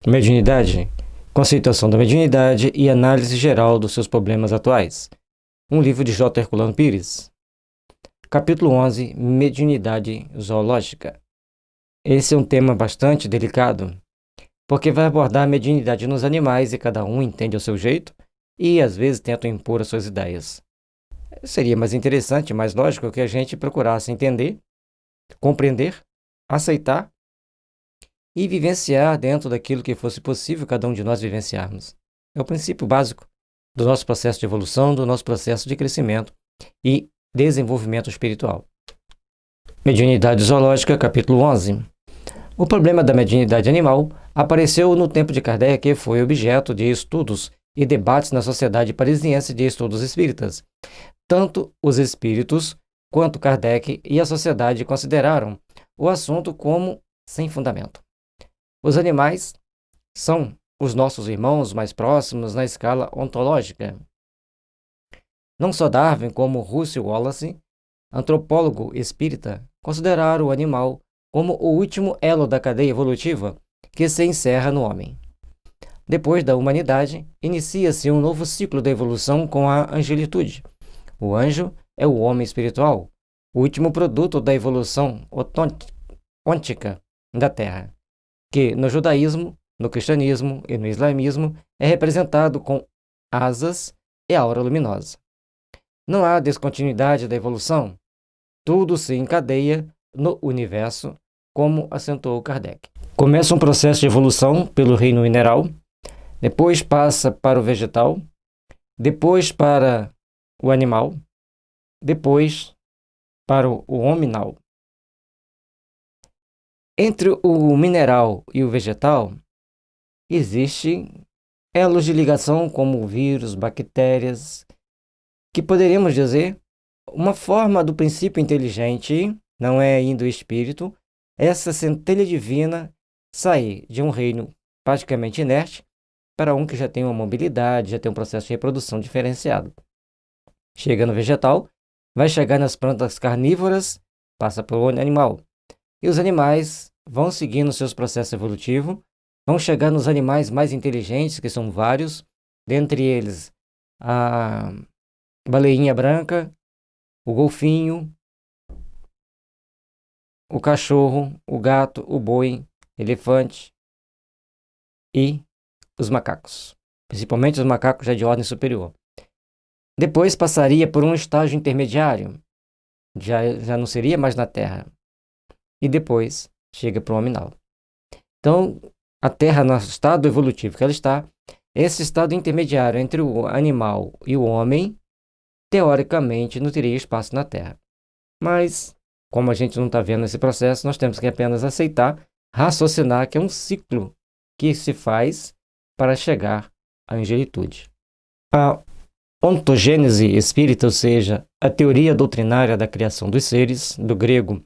Mediunidade, conceituação da mediunidade e análise geral dos seus problemas atuais. Um livro de J. Herculano Pires. Capítulo 11, Mediunidade zoológica. Esse é um tema bastante delicado, porque vai abordar a mediunidade nos animais e cada um entende ao seu jeito e às vezes tenta impor as suas ideias. Seria mais interessante, mais lógico que a gente procurasse entender, compreender, aceitar e vivenciar dentro daquilo que fosse possível cada um de nós vivenciarmos. É o princípio básico do nosso processo de evolução, do nosso processo de crescimento e desenvolvimento espiritual. Mediunidade zoológica, capítulo 11. O problema da mediunidade animal apareceu no tempo de Kardec e foi objeto de estudos e debates na Sociedade Parisiense de Estudos Espíritas. Tanto os espíritos quanto Kardec e a sociedade consideraram o assunto como sem fundamento. Os animais são os nossos irmãos mais próximos na escala ontológica. Não só Darwin, como Russell Wallace, antropólogo espírita, consideraram o animal como o último elo da cadeia evolutiva que se encerra no homem. Depois da humanidade, inicia-se um novo ciclo da evolução com a angelitude. O anjo é o homem espiritual, o último produto da evolução ôntica da Terra, que no judaísmo, no cristianismo e no islamismo é representado com asas e aura luminosa. Não há descontinuidade da evolução. Tudo se encadeia no universo, como acentuou Kardec. Começa um processo de evolução pelo reino mineral, depois passa para o vegetal, depois para o animal, depois para o hominal. Entre o mineral e o vegetal, existem elos de ligação como vírus, bactérias, que poderíamos dizer uma forma do princípio inteligente, não é ainda o espírito, essa centelha divina sair de um reino praticamente inerte para um que já tem uma mobilidade, já tem um processo de reprodução diferenciado. Chega no vegetal, vai chegar nas plantas carnívoras, passa para o animal. E os animais vão seguindo seus processos evolutivos, vão chegar nos animais mais inteligentes, que são vários, dentre eles a baleinha branca, o golfinho, o cachorro, o gato, o boi, elefante e os macacos, principalmente os macacos já de ordem superior. Depois passaria por um estágio intermediário, já não seria mais na Terra, e depois chega para o hominal. Então, a Terra, no estado evolutivo que ela está, esse estado intermediário entre o animal e o homem, teoricamente não teria espaço na Terra. Mas, como a gente não está vendo esse processo, nós temos que apenas aceitar, raciocinar que é um ciclo que se faz para chegar à angelitude. A ontogênese espírita, ou seja, a teoria doutrinária da criação dos seres, do grego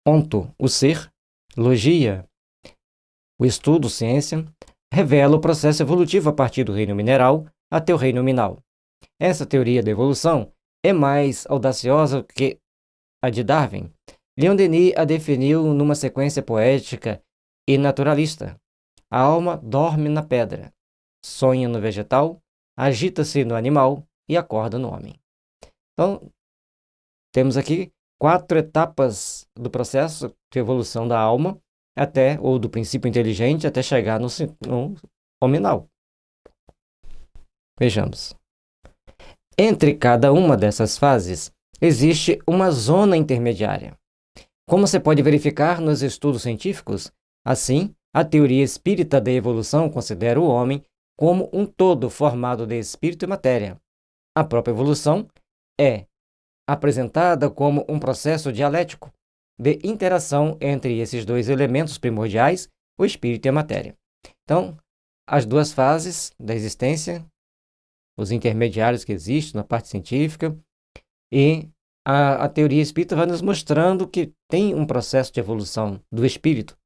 onto, o ser, logia, o estudo, ciência, revela o processo evolutivo a partir do reino mineral até o reino nominal. Essa teoria da evolução é mais audaciosa que a de Darwin. Leon Denis a definiu numa sequência poética e naturalista. A alma dorme na pedra, sonha no vegetal, agita-se no animal e acorda no homem. Então, temos aqui 4 etapas do processo de evolução da alma, ou do princípio inteligente, até chegar no hominal. Vejamos. Entre cada uma dessas fases, existe uma zona intermediária. Como se pode verificar nos estudos científicos, assim, a teoria espírita da evolução considera o homem como um todo formado de espírito e matéria. A própria evolução é apresentada como um processo dialético de interação entre esses dois elementos primordiais, o espírito e a matéria. Então, as duas fases da existência, os intermediários que existem na parte científica, e a teoria espírita vai nos mostrando que tem um processo de evolução do espírito.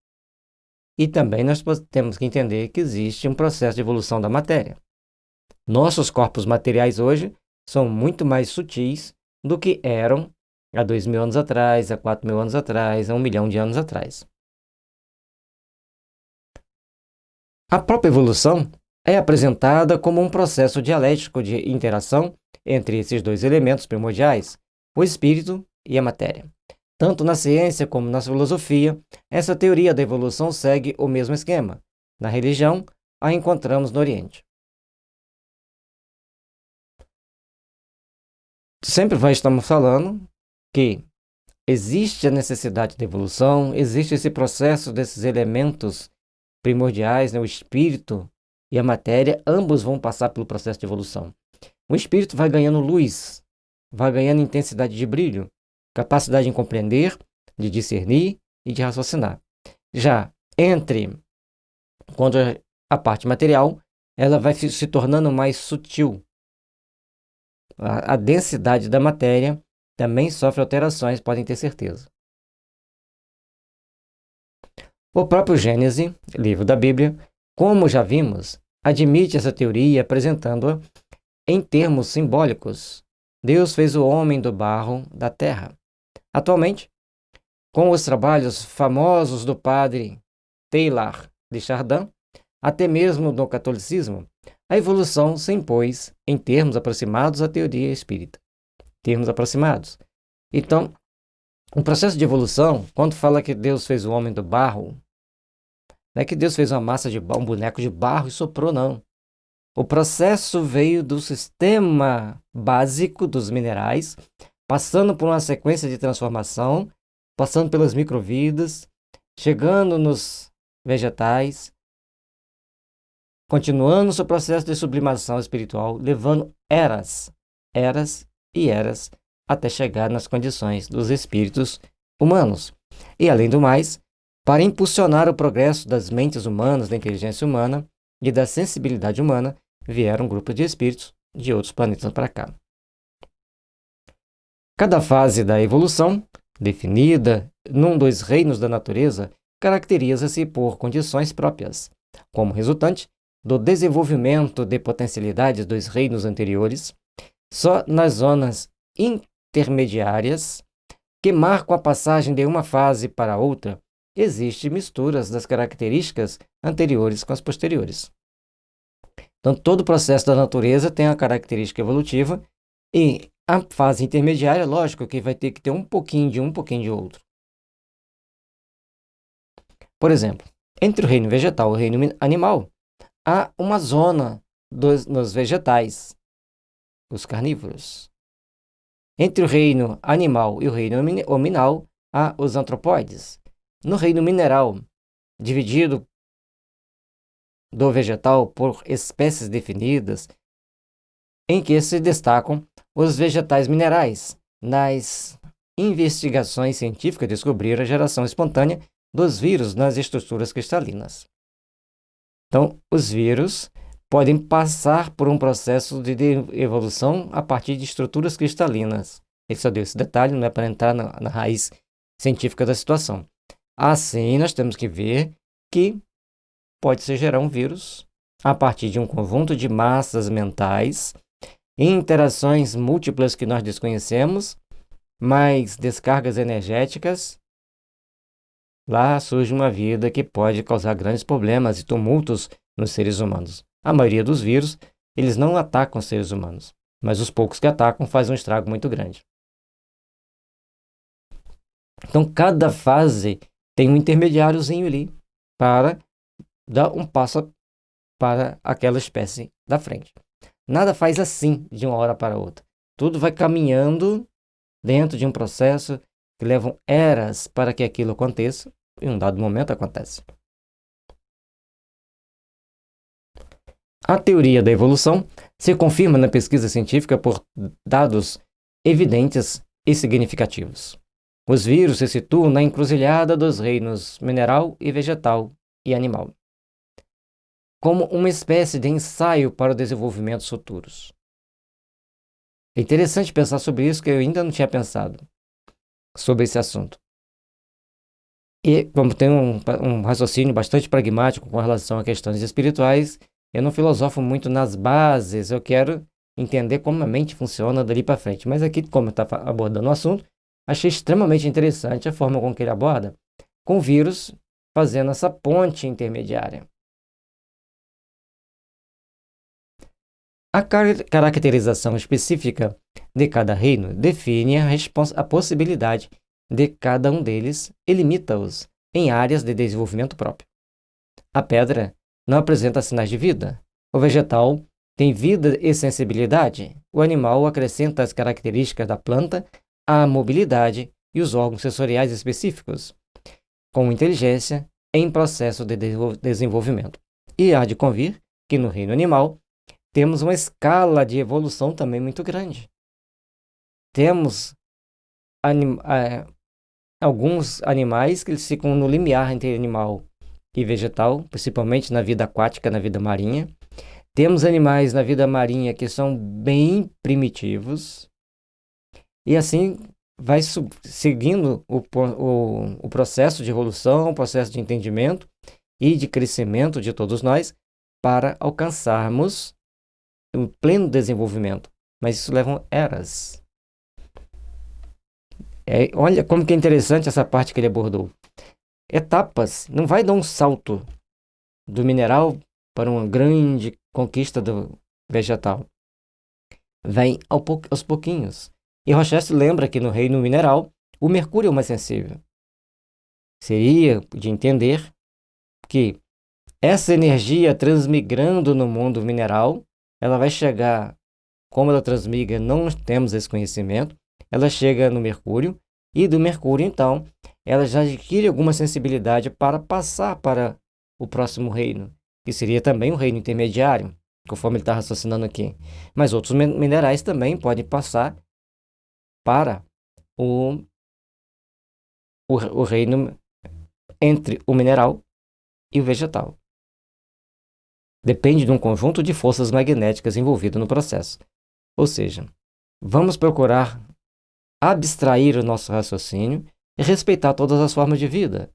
E também nós temos que entender que existe um processo de evolução da matéria. Nossos corpos materiais hoje são muito mais sutis do que eram há 2.000 anos atrás, há 4.000 anos atrás, há 1 milhão de anos atrás. A própria evolução é apresentada como um processo dialético de interação entre esses dois elementos primordiais, o espírito e a matéria. Tanto na ciência como na filosofia, essa teoria da evolução segue o mesmo esquema. Na religião, a encontramos no Oriente. Sempre estamos falando que existe a necessidade de evolução, existe esse processo desses elementos primordiais, né? O espírito e a matéria, ambos vão passar pelo processo de evolução. O espírito vai ganhando luz, vai ganhando intensidade de brilho, capacidade de compreender, de discernir e de raciocinar. Já quando a parte material, ela vai se tornando mais sutil. A densidade da matéria também sofre alterações, podem ter certeza. O próprio Gênesis, livro da Bíblia, como já vimos, admite essa teoria apresentando-a em termos simbólicos. Deus fez o homem do barro da terra. Atualmente, com os trabalhos famosos do padre Teilhard de Chardin, até mesmo no catolicismo, a evolução se impôs em termos aproximados à teoria espírita. Termos aproximados. Então, o processo de evolução, quando fala que Deus fez o homem do barro, não é que Deus fez uma massa de barro, um boneco de barro e soprou, não. O processo veio do sistema básico dos minerais, passando por uma sequência de transformação, passando pelas microvidas, chegando nos vegetais, continuando seu processo de sublimação espiritual, levando eras e eras, até chegar nas condições dos espíritos humanos. E, além do mais, para impulsionar o progresso das mentes humanas, da inteligência humana e da sensibilidade humana, vieram um grupo de espíritos de outros planetas para cá. Cada fase da evolução, definida num dos reinos da natureza, caracteriza-se por condições próprias. Como resultante do desenvolvimento de potencialidades dos reinos anteriores, só nas zonas intermediárias, que marcam a passagem de uma fase para outra, existem misturas das características anteriores com as posteriores. Então, todo o processo da natureza tem a característica evolutiva e a fase intermediária, lógico, que vai ter que ter um pouquinho de um pouquinho de outro. Por exemplo, entre o reino vegetal e o reino animal, há uma zona nos vegetais, os carnívoros. Entre o reino animal e o reino hominal, há os antropóides. No reino mineral, dividido do vegetal por espécies definidas, em que se destacam os vegetais minerais. Nas investigações científicas descobriram a geração espontânea dos vírus nas estruturas cristalinas. Então, os vírus podem passar por um processo de evolução a partir de estruturas cristalinas. Ele só deu esse detalhe, não é para entrar na raiz científica da situação. Assim, nós temos que ver que pode-se gerar um vírus a partir de um conjunto de massas mentais, interações múltiplas que nós desconhecemos, mais descargas energéticas. Lá surge uma vida que pode causar grandes problemas e tumultos nos seres humanos. A maioria dos vírus, eles não atacam os seres humanos, mas os poucos que atacam fazem um estrago muito grande. Então, cada fase tem um intermediáriozinho ali para dar um passo para aquela espécie da frente. Nada faz assim de uma hora para outra. Tudo vai caminhando dentro de um processo que levam eras para que aquilo aconteça, e em um dado momento acontece. A teoria da evolução se confirma na pesquisa científica por dados evidentes e significativos. Os vírus se situam na encruzilhada dos reinos mineral e vegetal e animal, como uma espécie de ensaio para desenvolvimentos futuros. É interessante pensar sobre isso, que eu ainda não tinha pensado sobre esse assunto. E como tem um raciocínio bastante pragmático com relação a questões espirituais, eu não filosofo muito nas bases, eu quero entender como a mente funciona dali para frente. Mas aqui, como está abordando o assunto, achei extremamente interessante a forma com que ele aborda, com o vírus fazendo essa ponte intermediária. A caracterização específica de cada reino define a possibilidade de cada um deles e limita-os em áreas de desenvolvimento próprio. A pedra não apresenta sinais de vida. O vegetal tem vida e sensibilidade. O animal acrescenta as características da planta, a mobilidade e os órgãos sensoriais específicos, com inteligência em processo de desenvolvimento. E há de convir que no reino animal temos uma escala de evolução também muito grande. Temos alguns animais que eles ficam no limiar entre animal e vegetal, principalmente na vida aquática, na vida marinha. Temos animais na vida marinha que são bem primitivos. E assim vai seguindo o processo de evolução, o processo de entendimento e de crescimento de todos nós para alcançarmos o pleno desenvolvimento. Mas isso leva eras. Olha como que é interessante essa parte que ele abordou. Etapas. Não vai dar um salto do mineral para uma grande conquista do vegetal. Vem aos pouquinhos. E Rochester lembra que no reino mineral, o mercúrio é o mais sensível. Seria de entender que essa energia transmigrando no mundo mineral, ela vai chegar, como ela transmigra, não temos esse conhecimento, ela chega no mercúrio, e do mercúrio, então, ela já adquire alguma sensibilidade para passar para o próximo reino, que seria também um reino intermediário, conforme ele está raciocinando aqui. Mas outros minerais também podem passar para o reino entre o mineral e o vegetal. Depende de um conjunto de forças magnéticas envolvido no processo. Ou seja, vamos procurar abstrair o nosso raciocínio e respeitar todas as formas de vida.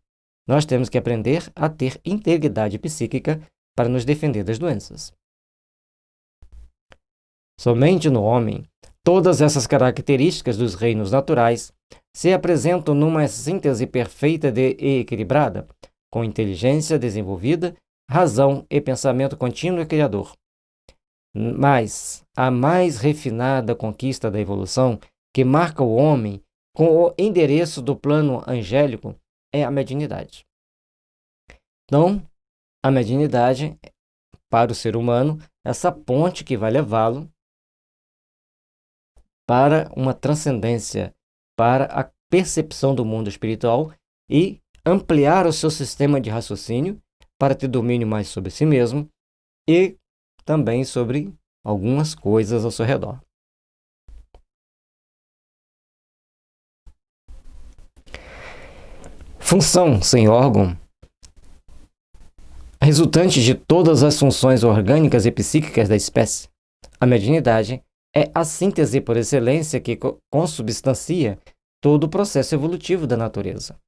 Nós temos que aprender a ter integridade psíquica para nos defender das doenças. Somente no homem, todas essas características dos reinos naturais se apresentam numa síntese perfeita e equilibrada, com inteligência desenvolvida, razão e pensamento contínuo e criador. Mas a mais refinada conquista da evolução, que marca o homem com o endereço do plano angélico, é a mediunidade. Então, a mediunidade, para o ser humano, essa ponte que vai levá-lo para uma transcendência, para a percepção do mundo espiritual e ampliar o seu sistema de raciocínio para ter domínio mais sobre si mesmo e também sobre algumas coisas ao seu redor. Função sem órgão, resultante de todas as funções orgânicas e psíquicas da espécie. A mediunidade é a síntese por excelência que consubstancia todo o processo evolutivo da natureza.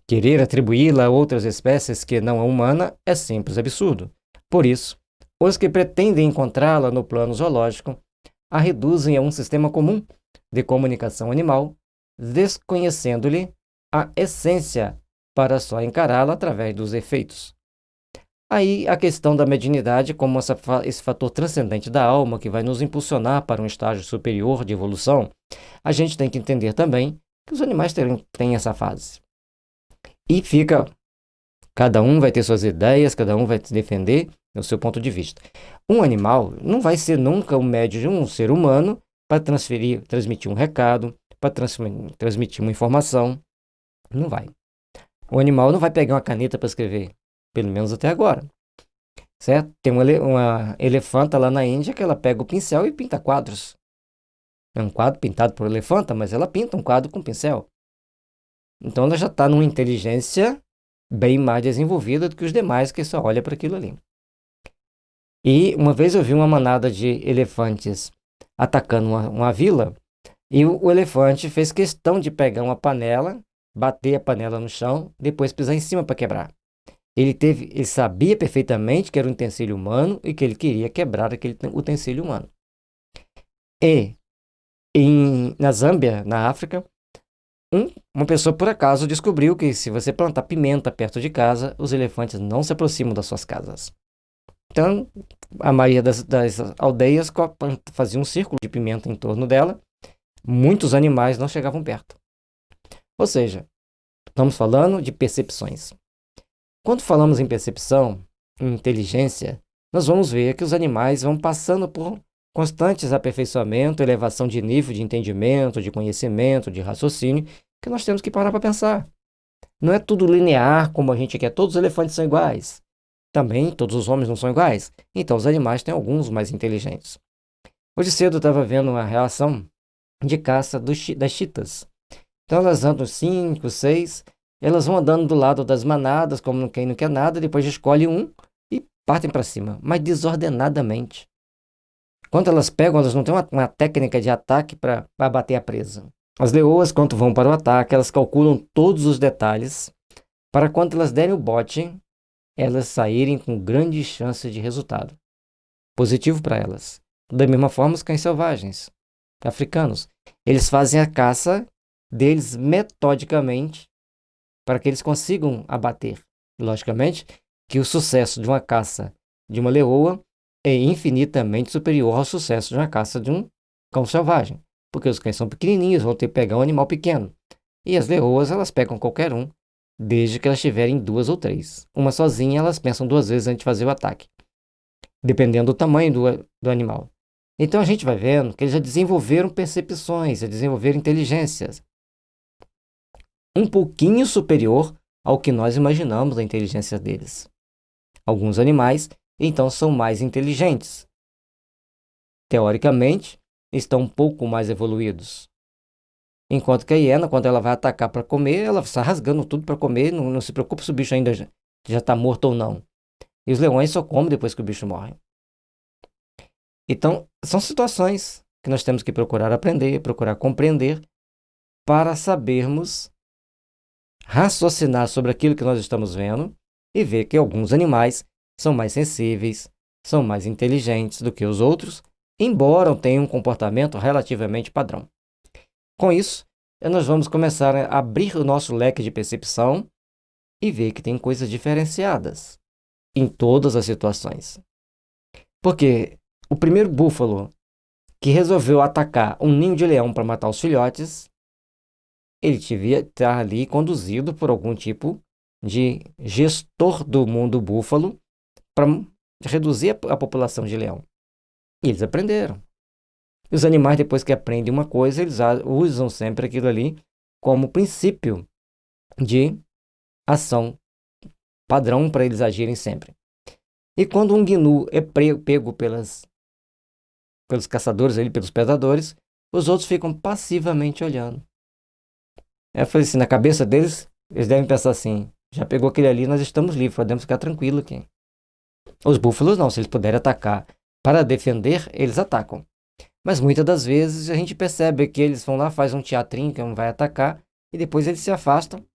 Querer atribuí-la a outras espécies que não a humana é simples absurdo. Por isso, os que pretendem encontrá-la no plano zoológico a reduzem a um sistema comum de comunicação animal, desconhecendo-lhe a essência para só encará-la através dos efeitos. Aí a questão da mediunidade como esse fator transcendente da alma que vai nos impulsionar para um estágio superior de evolução, a gente tem que entender também que os animais têm essa fase. E cada um vai ter suas ideias, cada um vai defender o seu ponto de vista. Um animal não vai ser nunca o médio de um ser humano para transmitir um recado, para transmitir uma informação. Não vai. O animal não vai pegar uma caneta para escrever, pelo menos até agora. Certo? Tem uma elefanta lá na Índia que ela pega o pincel e pinta quadros. É um quadro pintado por elefanta, mas ela pinta um quadro com pincel. Então ela já está numa inteligência bem mais desenvolvida do que os demais que só olham para aquilo ali. E uma vez eu vi uma manada de elefantes atacando uma vila e o elefante fez questão de pegar uma panela, bater a panela no chão, depois pisar em cima para quebrar. Ele sabia perfeitamente que era um utensílio humano e que ele queria quebrar aquele utensílio humano. E na Zâmbia, na África, uma pessoa por acaso descobriu que se você plantar pimenta perto de casa, os elefantes não se aproximam das suas casas. Então, a maioria das aldeias fazia um círculo de pimenta em torno dela. Muitos animais não chegavam perto. Ou seja, estamos falando de percepções. Quando falamos em percepção, em inteligência, nós vamos ver que os animais vão passando por constantes aperfeiçoamento, elevação de nível de entendimento, de conhecimento, de raciocínio, que nós temos que parar para pensar. Não é tudo linear como a gente quer, todos os elefantes são iguais. Também todos os homens não são iguais. Então os animais têm alguns mais inteligentes. Hoje cedo eu estava vendo uma relação de caça das chitas. Então elas andam 5, 6, elas vão andando do lado das manadas, como quem não quer nada, depois escolhe um e partem para cima, mas desordenadamente. Quando elas pegam, elas não têm uma técnica de ataque para bater a presa. As leoas, quando vão para o ataque, elas calculam todos os detalhes para quando elas derem o bote, elas saírem com grande chance de resultado positivo para elas. Da mesma forma, os cães selvagens africanos, eles fazem a caça deles metodicamente para que eles consigam abater. Logicamente que o sucesso de uma caça de uma leoa é infinitamente superior ao sucesso de uma caça de um cão selvagem, porque os cães são pequenininhos, vão ter que pegar um animal pequeno. E as leoas, elas pegam qualquer um, desde que elas tiverem 2 ou 3. Uma sozinha, elas pensam 2 vezes antes de fazer o ataque, dependendo do tamanho do animal. Então a gente vai vendo que eles já desenvolveram percepções, já desenvolveram inteligências um pouquinho superior ao que nós imaginamos da inteligência deles. Alguns animais, então, são mais inteligentes. Teoricamente, estão um pouco mais evoluídos. Enquanto que a hiena, quando ela vai atacar para comer, ela está rasgando tudo para comer, não se preocupa se o bicho ainda já está morto ou não. E os leões só comem depois que o bicho morre. Então, são situações que nós temos que procurar aprender, procurar compreender, para sabermos raciocinar sobre aquilo que nós estamos vendo e ver que alguns animais são mais sensíveis, são mais inteligentes do que os outros, embora tenham um comportamento relativamente padrão. Com isso, nós vamos começar a abrir o nosso leque de percepção e ver que tem coisas diferenciadas em todas as situações. Porque o primeiro búfalo que resolveu atacar um ninho de leão para matar os filhotes, ele devia estar ali conduzido por algum tipo de gestor do mundo búfalo para reduzir a população de leão. E eles aprenderam. Os animais, depois que aprendem uma coisa, eles usam sempre aquilo ali como princípio de ação padrão para eles agirem sempre. E quando um gnu é pego pelos caçadores, pelos predadores, os outros ficam passivamente olhando. Eu falei assim, na cabeça deles, eles devem pensar assim, já pegou aquele ali, nós estamos livres, podemos ficar tranquilos aqui. Os búfalos não, se eles puderem atacar para defender, eles atacam. Mas muitas das vezes a gente percebe que eles vão lá, faz um teatrinho que não vai atacar, e depois eles se afastam.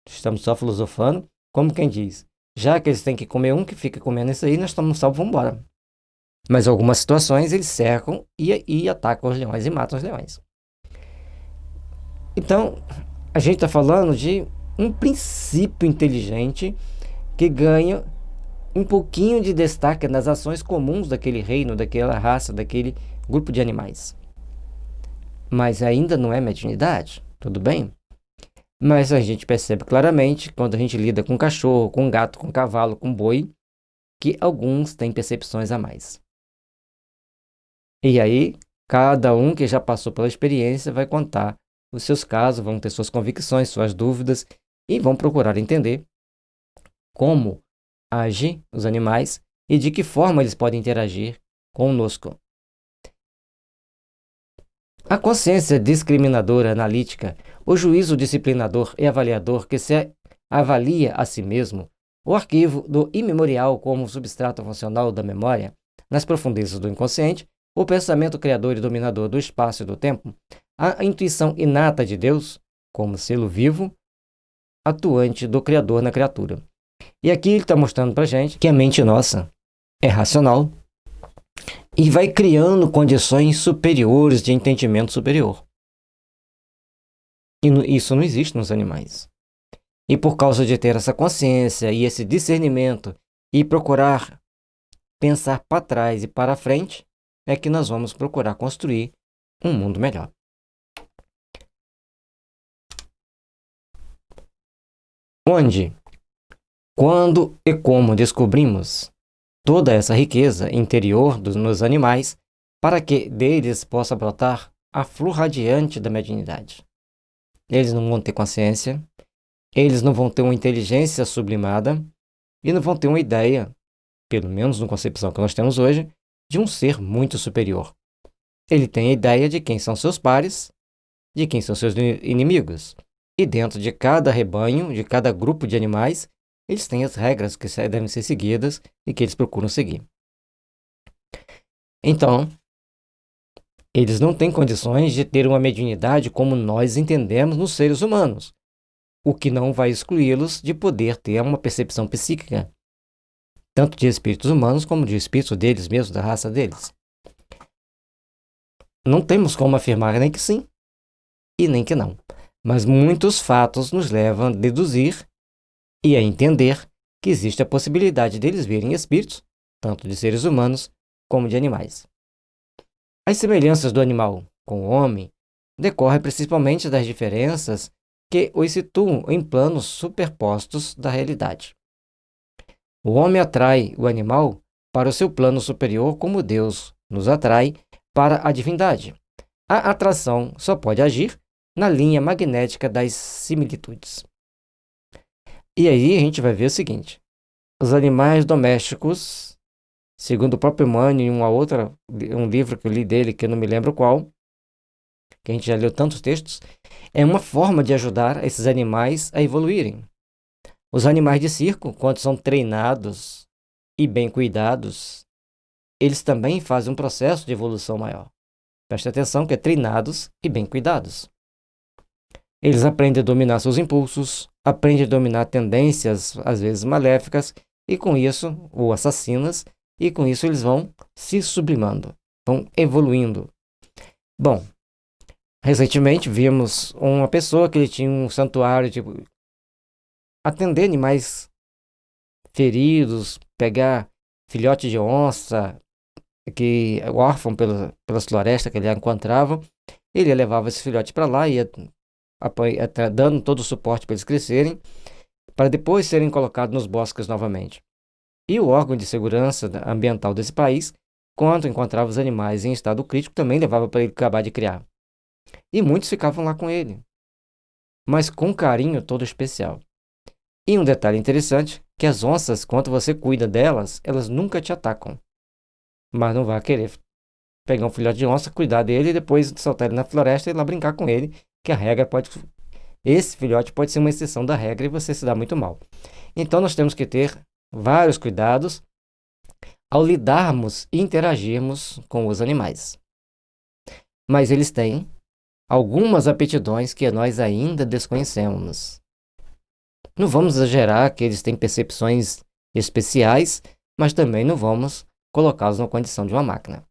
Estamos só filosofando, como quem diz, já que eles têm que comer um, que fica comendo isso aí, nós estamos salvos, vamos embora. Mas em algumas situações eles cercam e atacam os leões e matam os leões. Então, a gente está falando de um princípio inteligente que ganha um pouquinho de destaque nas ações comuns daquele reino, daquela raça, daquele grupo de animais. Mas ainda não é mediunidade, tudo bem? Mas a gente percebe claramente, quando a gente lida com cachorro, com gato, com cavalo, com boi, que alguns têm percepções a mais. E aí, cada um que já passou pela experiência vai contar os seus casos, vão ter suas convicções, suas dúvidas, e vão procurar entender como agem os animais e de que forma eles podem interagir conosco. A consciência discriminadora analítica, o juízo disciplinador e avaliador que se avalia a si mesmo, o arquivo do imemorial como substrato funcional da memória, nas profundezas do inconsciente, o pensamento criador e dominador do espaço e do tempo, a intuição inata de Deus, como selo vivo, atuante do Criador na criatura. E aqui ele está mostrando para a gente que a mente nossa é racional e vai criando condições superiores de entendimento superior. E isso não existe nos animais. E por causa de ter essa consciência e esse discernimento e procurar pensar para trás e para frente, é que nós vamos procurar construir um mundo melhor. Onde, quando e como descobrimos toda essa riqueza interior nos animais, para que deles possa brotar a flor radiante da mediunidade. Eles não vão ter consciência, eles não vão ter uma inteligência sublimada e não vão ter uma ideia, pelo menos na concepção que nós temos hoje, de um ser muito superior. Ele tem a ideia de quem são seus pares, de quem são seus inimigos. E dentro de cada rebanho, de cada grupo de animais, eles têm as regras que devem ser seguidas e que eles procuram seguir. Então, eles não têm condições de ter uma mediunidade como nós entendemos nos seres humanos, o que não vai excluí-los de poder ter uma percepção psíquica, tanto de espíritos humanos como de espíritos deles mesmos, da raça deles. Não temos como afirmar nem que sim e nem que não, mas muitos fatos nos levam a deduzir e a entender que existe a possibilidade deles verem espíritos, tanto de seres humanos como de animais. As semelhanças do animal com o homem decorrem principalmente das diferenças que os situam em planos superpostos da realidade. O homem atrai o animal para o seu plano superior, como Deus nos atrai para a divindade. A atração só pode agir na linha magnética das similitudes. E aí a gente vai ver o seguinte: os animais domésticos, segundo o próprio Emmanuel, em um livro que eu li dele, que eu não me lembro qual, que a gente já leu tantos textos, é uma forma de ajudar esses animais a evoluírem. Os animais de circo, quando são treinados e bem cuidados, eles também fazem um processo de evolução maior. Preste atenção que é treinados e bem cuidados. Eles aprendem a dominar seus impulsos, aprendem a dominar tendências, às vezes maléficas, e com isso, ou assassinas, e com isso eles vão se sublimando, vão evoluindo. Bom, recentemente vimos uma pessoa que ele tinha um santuário de atender animais feridos, pegar filhote de onça, que órfão pelas florestas que ele encontrava. Ele levava esse filhote para lá e ia dando todo o suporte para eles crescerem, para depois serem colocados nos bosques novamente. E o órgão de segurança ambiental desse país, quando encontrava os animais em estado crítico, também levava para ele acabar de criar. E muitos ficavam lá com ele, mas com um carinho todo especial. E um detalhe interessante, que as onças, quando você cuida delas, elas nunca te atacam. Mas não vai querer pegar um filhote de onça, cuidar dele e depois soltar ele na floresta e ir lá brincar com ele, que a regra pode... Esse filhote pode ser uma exceção da regra e você se dá muito mal. Então nós temos que ter vários cuidados ao lidarmos e interagirmos com os animais. Mas eles têm algumas aptidões que nós ainda desconhecemos. Não vamos exagerar que eles têm percepções especiais, mas também não vamos colocá-los na condição de uma máquina.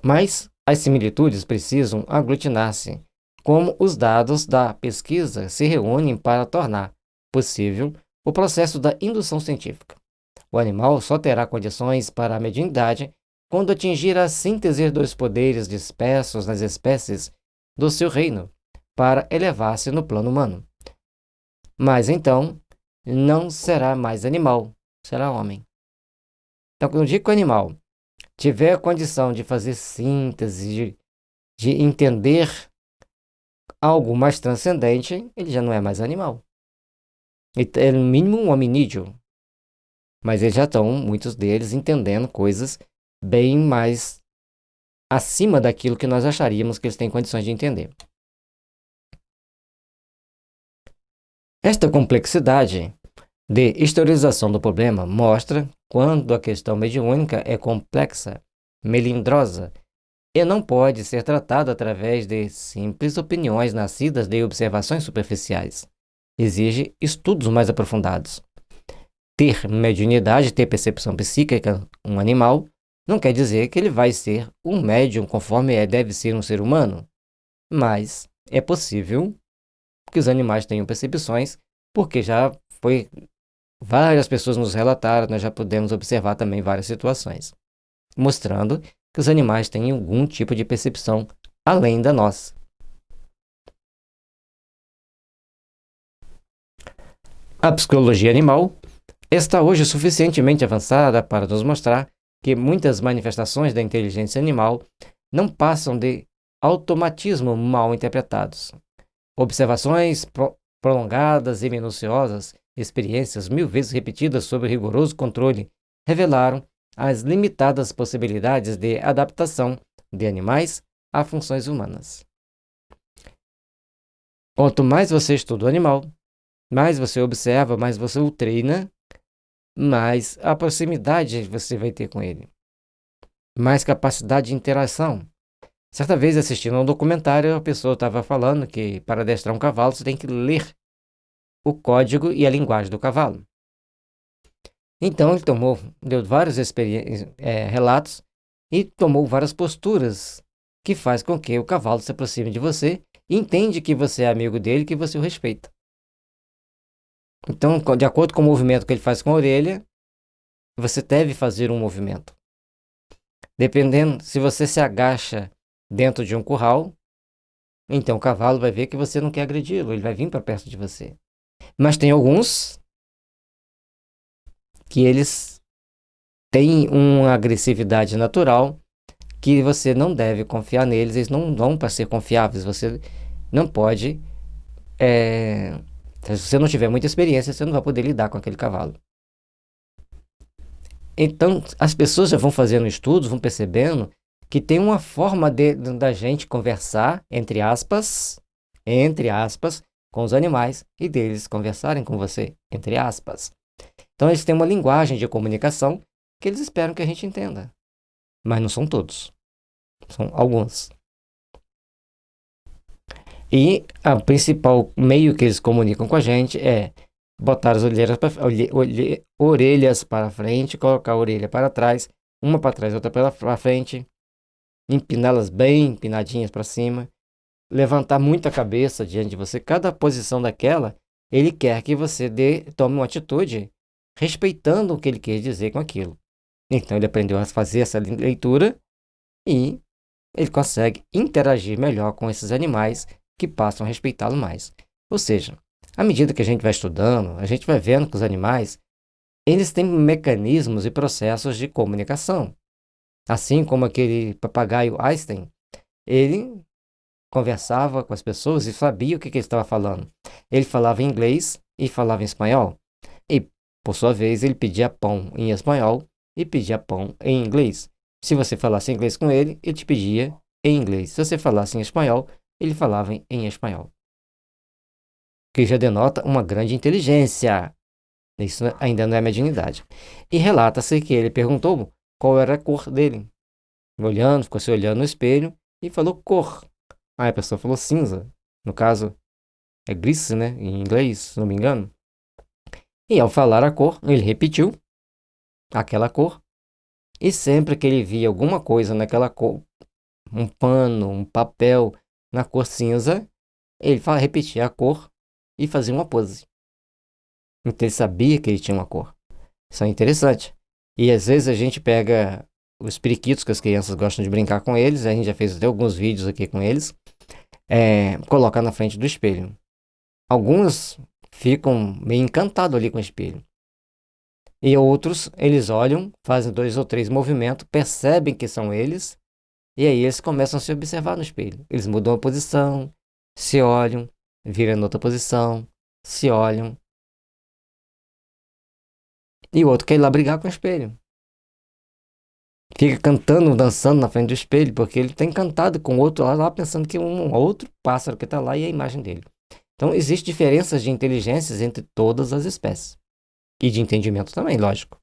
Mas as similitudes precisam aglutinar-se, como os dados da pesquisa se reúnem para tornar possível o processo da indução científica. O animal só terá condições para a mediunidade quando atingir a síntese dos poderes dispersos nas espécies do seu reino, para elevar-se no plano humano. Mas então, não será mais animal, será homem. Então, no dia que o animal tiver a condição de fazer síntese, de entender algo mais transcendente, ele já não é mais animal. Ele é no mínimo um hominídeo. Mas eles já estão, muitos deles, entendendo coisas bem mais acima daquilo que nós acharíamos que eles têm condições de entender. Esta complexidade de historização do problema mostra quando a questão mediúnica é complexa, melindrosa, e não pode ser tratada através de simples opiniões nascidas de observações superficiais. Exige estudos mais aprofundados. Ter mediunidade, ter percepção psíquica, um animal, não quer dizer que ele vai ser um médium conforme deve ser um ser humano. Mas é possível que os animais tenham percepções, porque já foi várias pessoas nos relataram, nós já pudemos observar também várias situações, mostrando que os animais têm algum tipo de percepção além da nossa. A psicologia animal está hoje suficientemente avançada para nos mostrar que muitas manifestações da inteligência animal não passam de automatismo mal interpretados. Observações prolongadas e minuciosas, experiências 1000 vezes repetidas sob rigoroso controle, revelaram as limitadas possibilidades de adaptação de animais a funções humanas. Quanto mais você estuda o animal, mais você observa, mais você o treina, mais a proximidade você vai ter com ele, mais capacidade de interação. Certa vez, assistindo a um documentário, a pessoa estava falando que para adestrar um cavalo você tem que ler o código e a linguagem do cavalo. Então ele deu vários relatos e tomou várias posturas que faz com que o cavalo se aproxime de você e entende que você é amigo dele, que você o respeita. Então, de acordo com o movimento que ele faz com a orelha, você deve fazer um movimento. Dependendo, se você se agacha dentro de um curral, então o cavalo vai ver que você não quer agredi-lo, ele vai vir para perto de você. Mas tem alguns que eles têm uma agressividade natural que você não deve confiar neles, eles não vão para ser confiáveis, você não pode, se você não tiver muita experiência, você não vai poder lidar com aquele cavalo. Então, as pessoas já vão fazendo estudos, vão percebendo que tem uma forma da gente conversar, entre aspas, com os animais e deles conversarem com você, entre aspas. Então, eles têm uma linguagem de comunicação que eles esperam que a gente entenda. Mas não são todos. São alguns. E o principal meio que eles comunicam com a gente é botar as orelhas para frente, colocar a orelha para trás, uma para trás, outra para frente, empiná-las bem empinadinhas para cima, levantar muito a cabeça diante de você. Cada posição daquela, ele quer que você tome uma atitude respeitando o que ele quer dizer com aquilo. Então ele aprendeu a fazer essa leitura e ele consegue interagir melhor com esses animais que passam a respeitá-lo mais. Ou seja, à medida que a gente vai estudando, a gente vai vendo que os animais, eles têm mecanismos e processos de comunicação. Assim como aquele papagaio Einstein, ele conversava com as pessoas e sabia o que ele estava falando. Ele falava em inglês e falava em espanhol. E, por sua vez, ele pedia pão em espanhol e pedia pão em inglês. Se você falasse inglês com ele, ele te pedia em inglês. Se você falasse em espanhol, ele falava em espanhol. Que já denota uma grande inteligência. Isso ainda não é mediunidade. E relata-se que ele perguntou qual era a cor dele. Ficou se olhando no espelho e falou cor. Aí a pessoa falou cinza. No caso, é gris, né? Em inglês, se não me engano. E ao falar a cor, ele repetiu aquela cor. E sempre que ele via alguma coisa naquela cor, um pano, um papel na cor cinza, ele repetia a cor e fazia uma pose. Então ele sabia que ele tinha uma cor. Isso é interessante. E às vezes a gente pega os periquitos, que as crianças gostam de brincar com eles, a gente já fez até alguns vídeos aqui com eles, coloca na frente do espelho. Alguns ficam meio encantados ali com o espelho. E outros, eles olham, fazem 2 ou 3 movimentos, percebem que são eles, e aí eles começam a se observar no espelho. Eles mudam a posição, se olham, viram em outra posição, se olham. E o outro quer ir lá brigar com o espelho. Fica cantando, dançando na frente do espelho, porque ele está encantado com o outro lá, pensando que um outro pássaro que está lá e é a imagem dele. Então, existem diferenças de inteligências entre todas as espécies. E de entendimento também, lógico.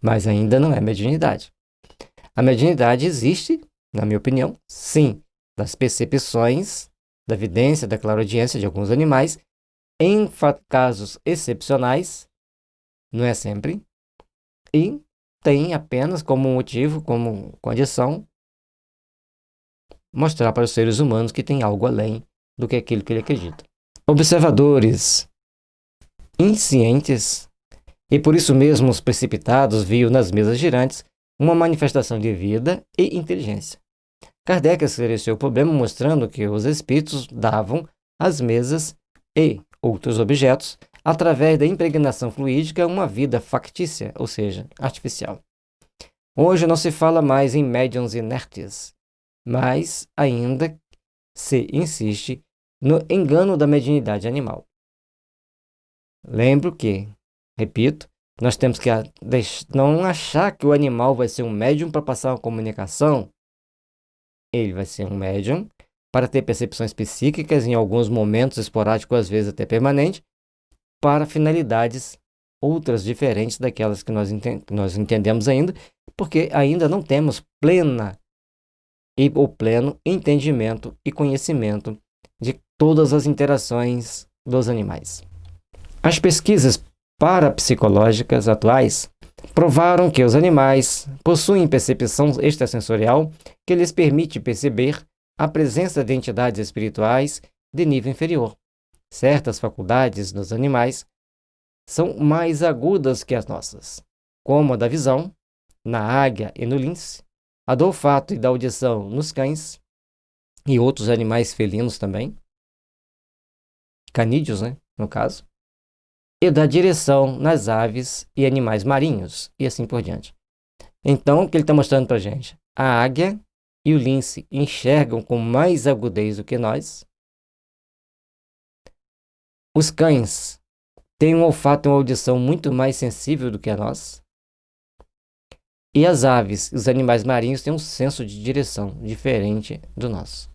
Mas ainda não é mediunidade. A mediunidade existe, na minha opinião, sim, das percepções, da evidência, da clareaudiência de alguns animais, em casos excepcionais, não é sempre, e tem apenas como motivo, como condição, mostrar para os seres humanos que tem algo além do que aquilo que ele acredita. Observadores inscientes E por isso mesmo os precipitados viam nas mesas girantes uma manifestação de vida e inteligência. Kardec esclareceu o problema mostrando que os espíritos davam às mesas e outros objetos, através da impregnação fluídica, uma vida factícia, ou seja, artificial. Hoje não se fala mais em médiuns inertes, mas ainda se insiste no engano da mediunidade animal. Lembro que, repito, nós temos que não achar que o animal vai ser um médium para passar uma comunicação. Ele vai ser um médium para ter percepções psíquicas em alguns momentos esporádicos, às vezes até permanente, para finalidades outras diferentes daquelas que nós entendemos ainda, porque ainda não temos pleno entendimento e conhecimento de todas as interações dos animais. As pesquisas parapsicológicas atuais provaram que os animais possuem percepção extrasensorial que lhes permite perceber a presença de entidades espirituais de nível inferior. Certas faculdades dos animais são mais agudas que as nossas, como a da visão, na águia e no lince, a do olfato e da audição nos cães e outros animais felinos também, canídeos, no caso, e da direção nas aves e animais marinhos, e assim por diante. Então, o que ele está mostrando para a gente? A águia e o lince enxergam com mais agudez do que nós. Os cães têm um olfato e uma audição muito mais sensível do que a nossa. E as aves, os animais marinhos, têm um senso de direção diferente do nosso.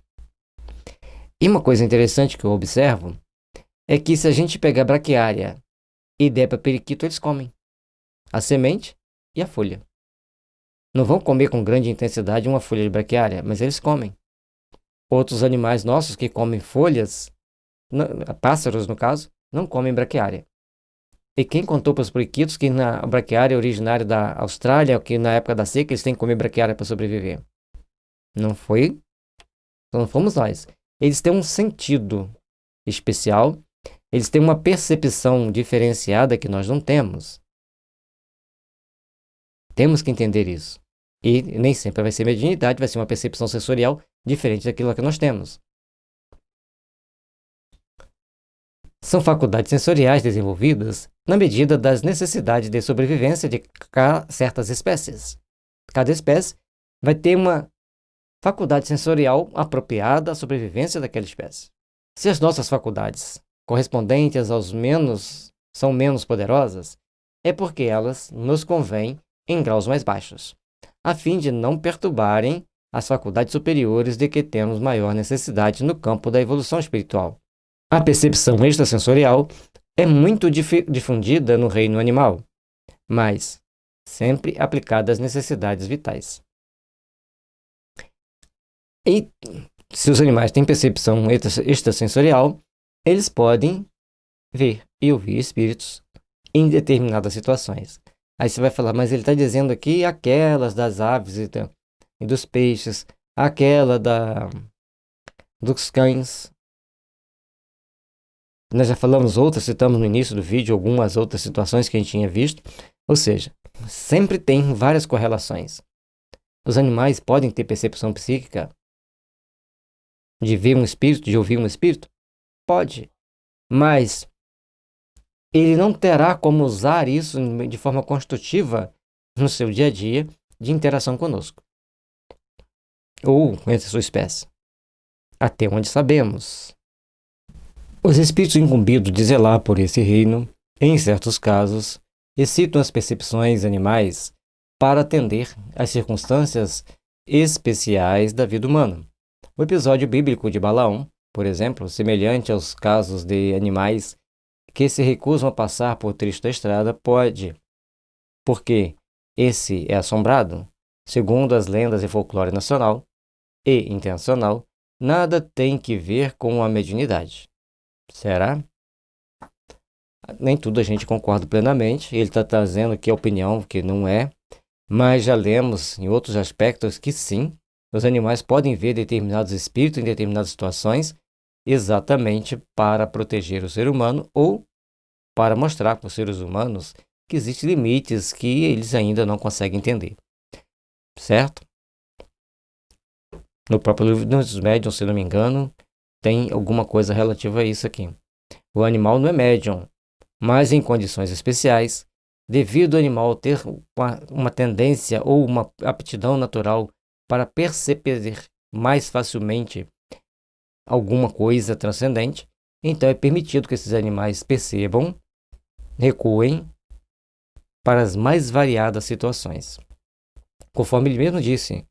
E uma coisa interessante que eu observo é que se a gente pegar braquiária e der para periquito, eles comem a semente e a folha. Não vão comer com grande intensidade uma folha de braquiária, mas eles comem. Outros animais nossos que comem folhas, pássaros no caso, não comem braquiária. E quem contou para os periquitos que a braquiária é originária da Austrália, que na época da seca eles têm que comer braquiária para sobreviver? Não fomos nós. Eles têm um sentido especial, eles têm uma percepção diferenciada que nós não temos. Temos que entender isso. E nem sempre vai ser mediunidade, vai ser uma percepção sensorial diferente daquilo que nós temos. São faculdades sensoriais desenvolvidas na medida das necessidades de sobrevivência de certas espécies. Cada espécie vai ter uma faculdade sensorial apropriada à sobrevivência daquela espécie. Se as nossas faculdades correspondentes são menos poderosas, é porque elas nos convêm em graus mais baixos, a fim de não perturbarem as faculdades superiores de que temos maior necessidade no campo da evolução espiritual. A percepção extrasensorial é muito difundida no reino animal, mas sempre aplicada às necessidades vitais. E se os animais têm percepção extrasensorial, eles podem ver e ouvir espíritos em determinadas situações. Aí você vai falar, mas ele está dizendo aqui aquelas das aves e dos peixes, aquela dos cães. Nós já falamos outras, citamos no início do vídeo algumas outras situações que a gente tinha visto. Ou seja, sempre tem várias correlações. Os animais podem ter percepção psíquica de ver um espírito, de ouvir um espírito? Pode. Mas ele não terá como usar isso de forma construtiva no seu dia a dia de interação conosco. Ou entre a sua espécie. Até onde sabemos. Os espíritos incumbidos de zelar por esse reino, em certos casos, excitam as percepções animais para atender às circunstâncias especiais da vida humana. O episódio bíblico de Balaão, por exemplo, semelhante aos casos de animais que se recusam a passar por trecho da estrada, porque esse é assombrado, segundo as lendas e folclore nacional e internacional, nada tem que ver com a mediunidade. Será? Nem tudo a gente concorda plenamente. Ele está trazendo aqui a opinião que não é, mas já lemos em outros aspectos que sim, os animais podem ver determinados espíritos em determinadas situações, exatamente para proteger o ser humano ou para mostrar para os seres humanos que existem limites que eles ainda não conseguem entender, certo? No próprio livro dos médiuns, se não me engano, tem alguma coisa relativa a isso aqui. O animal não é médium, mas em condições especiais, devido ao animal ter uma tendência ou uma aptidão natural para perceber mais facilmente alguma coisa transcendente, então é permitido que esses animais percebam, recuem para as mais variadas situações. Conforme ele mesmo disse,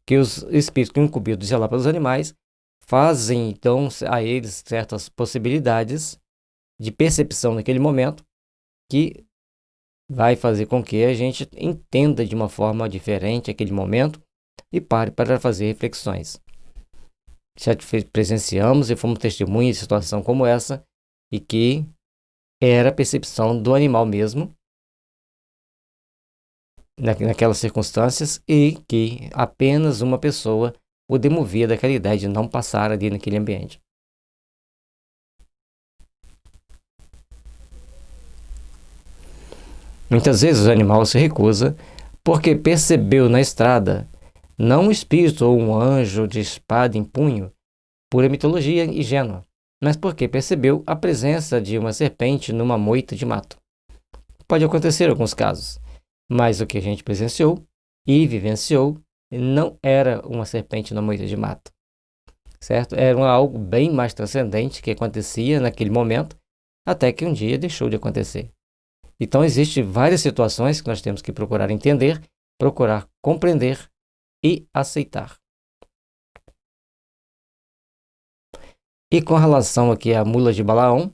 que os espíritos incumbidos de zelar pelos animais fazem então a eles certas possibilidades de percepção naquele momento que vai fazer com que a gente entenda de uma forma diferente aquele momento e pare para fazer reflexões. Já presenciamos e fomos testemunhas de situação como essa e que era a percepção do animal mesmo naquelas circunstâncias e que apenas uma pessoa o demovia daquela ideia de não passar ali naquele ambiente. Muitas vezes o animal se recusa porque percebeu na estrada não um espírito ou um anjo de espada em punho, pura mitologia ingênua, mas porque percebeu a presença de uma serpente numa moita de mato. Pode acontecer em alguns casos, mas o que a gente presenciou e vivenciou não era uma serpente na moita de mato, certo? Era algo bem mais transcendente que acontecia naquele momento, até que um dia deixou de acontecer. Então, existem várias situações que nós temos que procurar entender, procurar compreender e aceitar. E com relação aqui à mula de Balaão,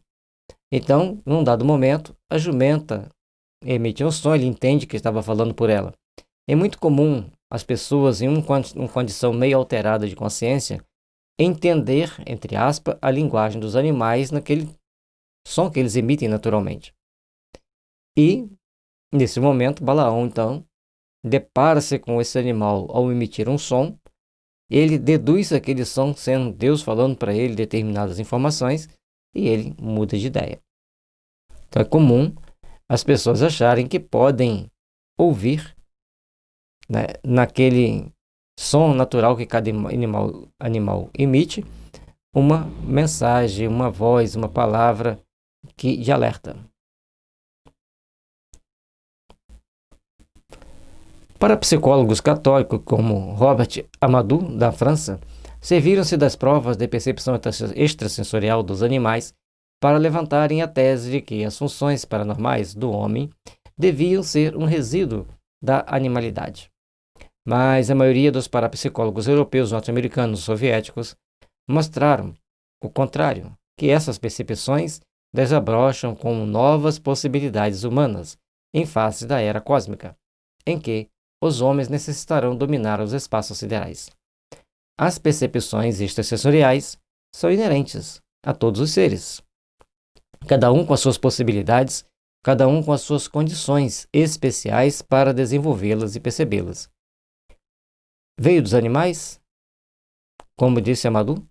então, num dado momento, a jumenta emite um som, ele entende que estava falando por ela. É muito comum as pessoas em uma condição meio alterada de consciência entender, entre aspas, a linguagem dos animais naquele som que eles emitem naturalmente. E, nesse momento, Balaão, então, depara-se com esse animal ao emitir um som, ele deduz aquele som sendo Deus falando para ele determinadas informações e ele muda de ideia. Então é comum as pessoas acharem que podem ouvir, né, naquele som natural que cada animal emite, uma mensagem, uma voz, uma palavra de alerta. Para psicólogos católicos como Robert Amadou, da França, serviram-se das provas de percepção extrasensorial dos animais para levantarem a tese de que as funções paranormais do homem deviam ser um resíduo da animalidade. Mas a maioria dos parapsicólogos europeus, norte-americanos e soviéticos mostraram o contrário, que essas percepções desabrocham com novas possibilidades humanas em face da era cósmica, em que os homens necessitarão dominar os espaços siderais. As percepções extrasensoriais são inerentes a todos os seres, cada um com as suas possibilidades, cada um com as suas condições especiais para desenvolvê-las e percebê-las. Veio dos animais, como disse Amadou,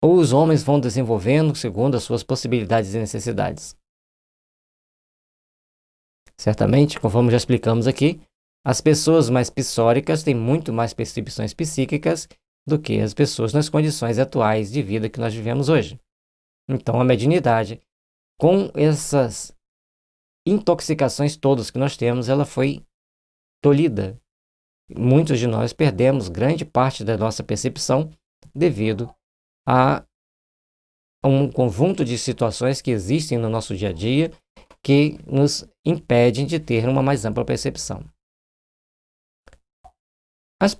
ou os homens vão desenvolvendo segundo as suas possibilidades e necessidades? Certamente, conforme já explicamos aqui, as pessoas mais psóricas têm muito mais percepções psíquicas do que as pessoas nas condições atuais de vida que nós vivemos hoje. Então, a mediunidade, com essas intoxicações todas que nós temos, ela foi tolhida. Muitos de nós perdemos grande parte da nossa percepção devido a um conjunto de situações que existem no nosso dia a dia que nos impedem de ter uma mais ampla percepção. As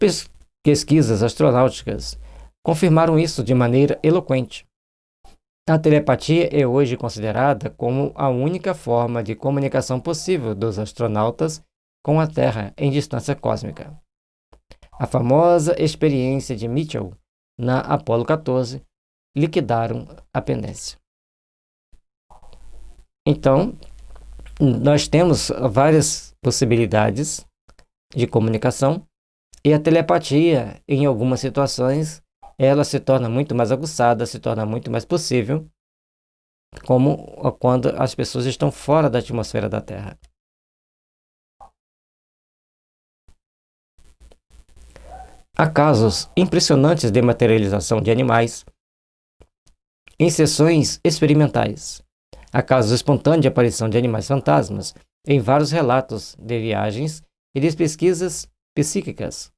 pesquisas astronáuticas confirmaram isso de maneira eloquente. A telepatia é hoje considerada como a única forma de comunicação possível dos astronautas com a Terra em distância cósmica. A famosa experiência de Mitchell na Apollo 14 liquidaram a pendência. Então, nós temos várias possibilidades de comunicação e a telepatia, em algumas situações, ela se torna muito mais aguçada, se torna muito mais possível, como quando as pessoas estão fora da atmosfera da Terra. Há casos impressionantes de materialização de animais em sessões experimentais. Há casos espontâneos de aparição de animais fantasmas em vários relatos de viagens e de pesquisas psíquicas.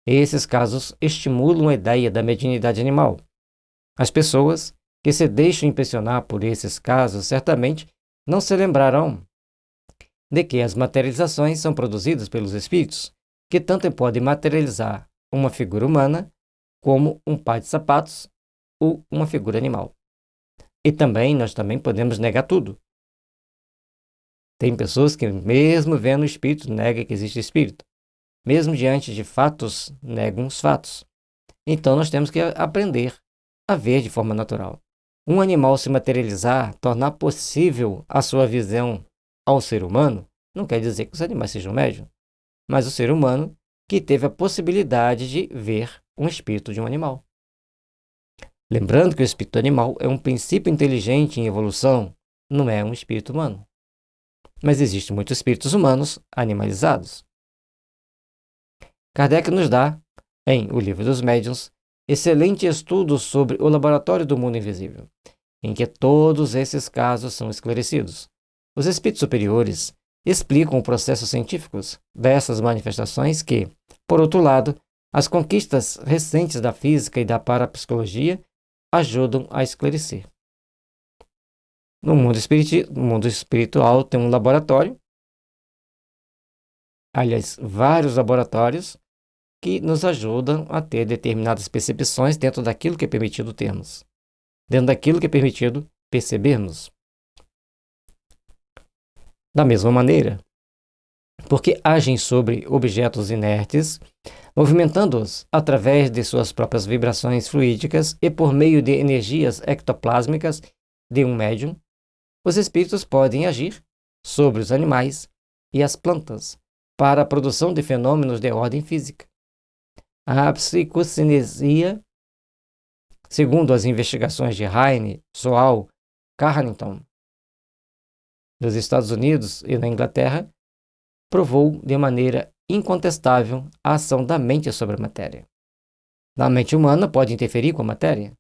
Esses casos estimulam a ideia da mediunidade animal. As pessoas que se deixam impressionar por esses casos certamente não se lembrarão de que as materializações são produzidas pelos espíritos, que tanto podem materializar uma figura humana como um par de sapatos ou uma figura animal. E nós também podemos negar tudo. Tem pessoas que, mesmo vendo o espírito, negam que existe espírito. Mesmo diante de fatos, negam os fatos. Então nós temos que aprender a ver de forma natural. Um animal se materializar, tornar possível a sua visão ao ser humano, não quer dizer que os animais sejam médiuns, mas o ser humano que teve a possibilidade de ver um espírito de um animal. Lembrando que o espírito animal é um princípio inteligente em evolução, não é um espírito humano. Mas existem muitos espíritos humanos animalizados. Kardec nos dá, em O Livro dos Médiuns, excelente estudo sobre o laboratório do mundo invisível, em que todos esses casos são esclarecidos. Os espíritos superiores explicam os processos científicos dessas manifestações que, por outro lado, as conquistas recentes da física e da parapsicologia ajudam a esclarecer. No mundo espiritual tem um laboratório, aliás, vários laboratórios que nos ajudam a ter determinadas percepções dentro daquilo que é permitido termos, dentro daquilo que é permitido percebermos. Da mesma maneira, porque agem sobre objetos inertes, movimentando-os através de suas próprias vibrações fluídicas e por meio de energias ectoplásmicas de um médium, os espíritos podem agir sobre os animais e as plantas para a produção de fenômenos de ordem física. A psicocinesia, segundo as investigações de Heine, Soal, Carrington, dos Estados Unidos e da Inglaterra, provou de maneira incontestável a ação da mente sobre a matéria. A mente humana pode interferir com a matéria.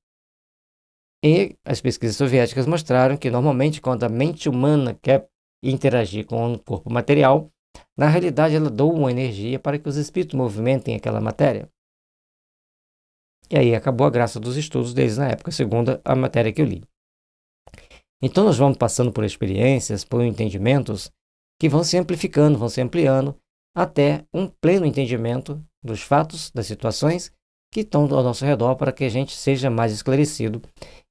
E as pesquisas soviéticas mostraram que, normalmente, quando a mente humana quer interagir com o corpo material, na realidade ela doa uma energia para que os espíritos movimentem aquela matéria. E aí acabou a graça dos estudos deles na época, segundo a matéria que eu li. Então nós vamos passando por experiências, por entendimentos que vão se amplificando, vão se ampliando, até um pleno entendimento dos fatos, das situações que estão ao nosso redor, para que a gente seja mais esclarecido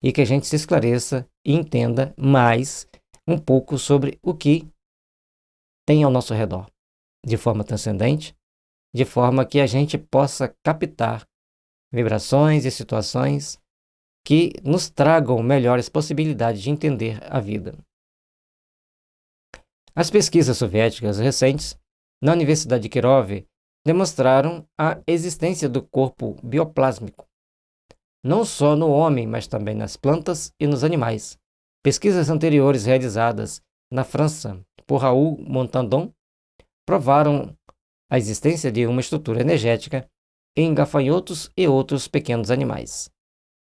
e que a gente se esclareça e entenda mais um pouco sobre o que tem ao nosso redor, de forma transcendente, de forma que a gente possa captar vibrações e situações que nos tragam melhores possibilidades de entender a vida. As pesquisas soviéticas recentes na Universidade de Kirov demonstraram a existência do corpo bioplásmico, não só no homem, mas também nas plantas e nos animais. Pesquisas anteriores realizadas na França por Raoul Montandon provaram a existência de uma estrutura energética em gafanhotos e outros pequenos animais.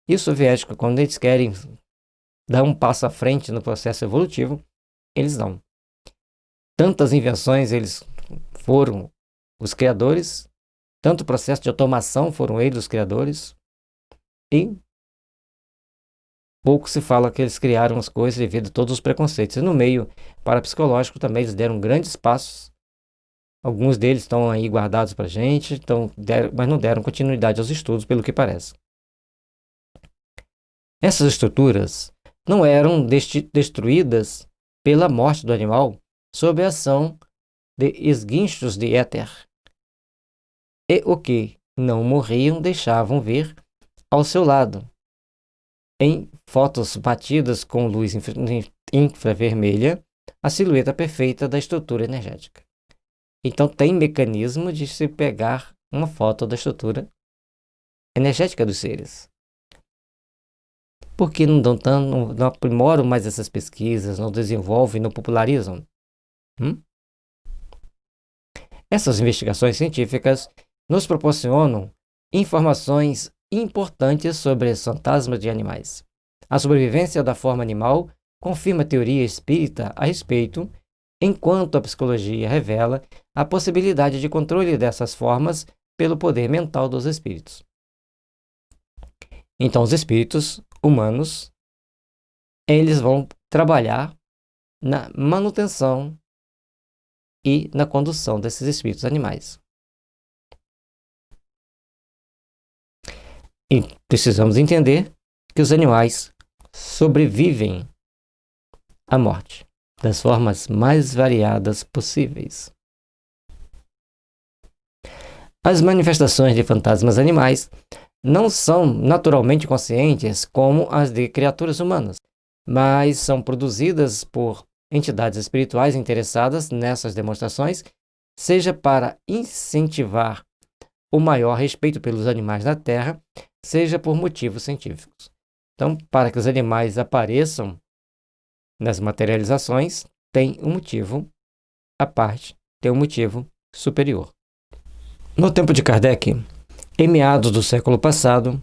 E os soviéticos, quando eles querem dar um passo à frente no processo evolutivo, eles dão. Tantas invenções eles foram os criadores, tanto o processo de automação foram eles os criadores, e pouco se fala que eles criaram as coisas devido a todos os preconceitos. E no meio parapsicológico também eles deram grandes passos. Alguns deles estão aí guardados para a gente, mas não deram continuidade aos estudos, pelo que parece. Essas estruturas não eram destruídas pela morte do animal sob a ação de esguinchos de éter. E o que não morriam deixavam ver ao seu lado, em fotos batidas com luz infravermelha, a silhueta perfeita da estrutura energética. Então tem mecanismo de se pegar uma foto da estrutura energética dos seres. Por que não aprimoram mais essas pesquisas, não desenvolvem, não popularizam? Essas investigações científicas nos proporcionam informações importantes sobre os fantasmas de animais. A sobrevivência da forma animal confirma a teoria espírita a respeito, enquanto a psicologia revela a possibilidade de controle dessas formas pelo poder mental dos espíritos. Então, os espíritos humanos, eles vão trabalhar na manutenção e na condução desses espíritos animais. E precisamos entender que os animais sobrevivem à morte das formas mais variadas possíveis. As manifestações de fantasmas animais não são naturalmente conscientes como as de criaturas humanas, mas são produzidas por entidades espirituais interessadas nessas demonstrações, seja para incentivar o maior respeito pelos animais na Terra, seja por motivos científicos. Então, para que os animais apareçam nas materializações, tem um motivo à parte, tem um motivo superior. No tempo de Kardec, em meados do século passado,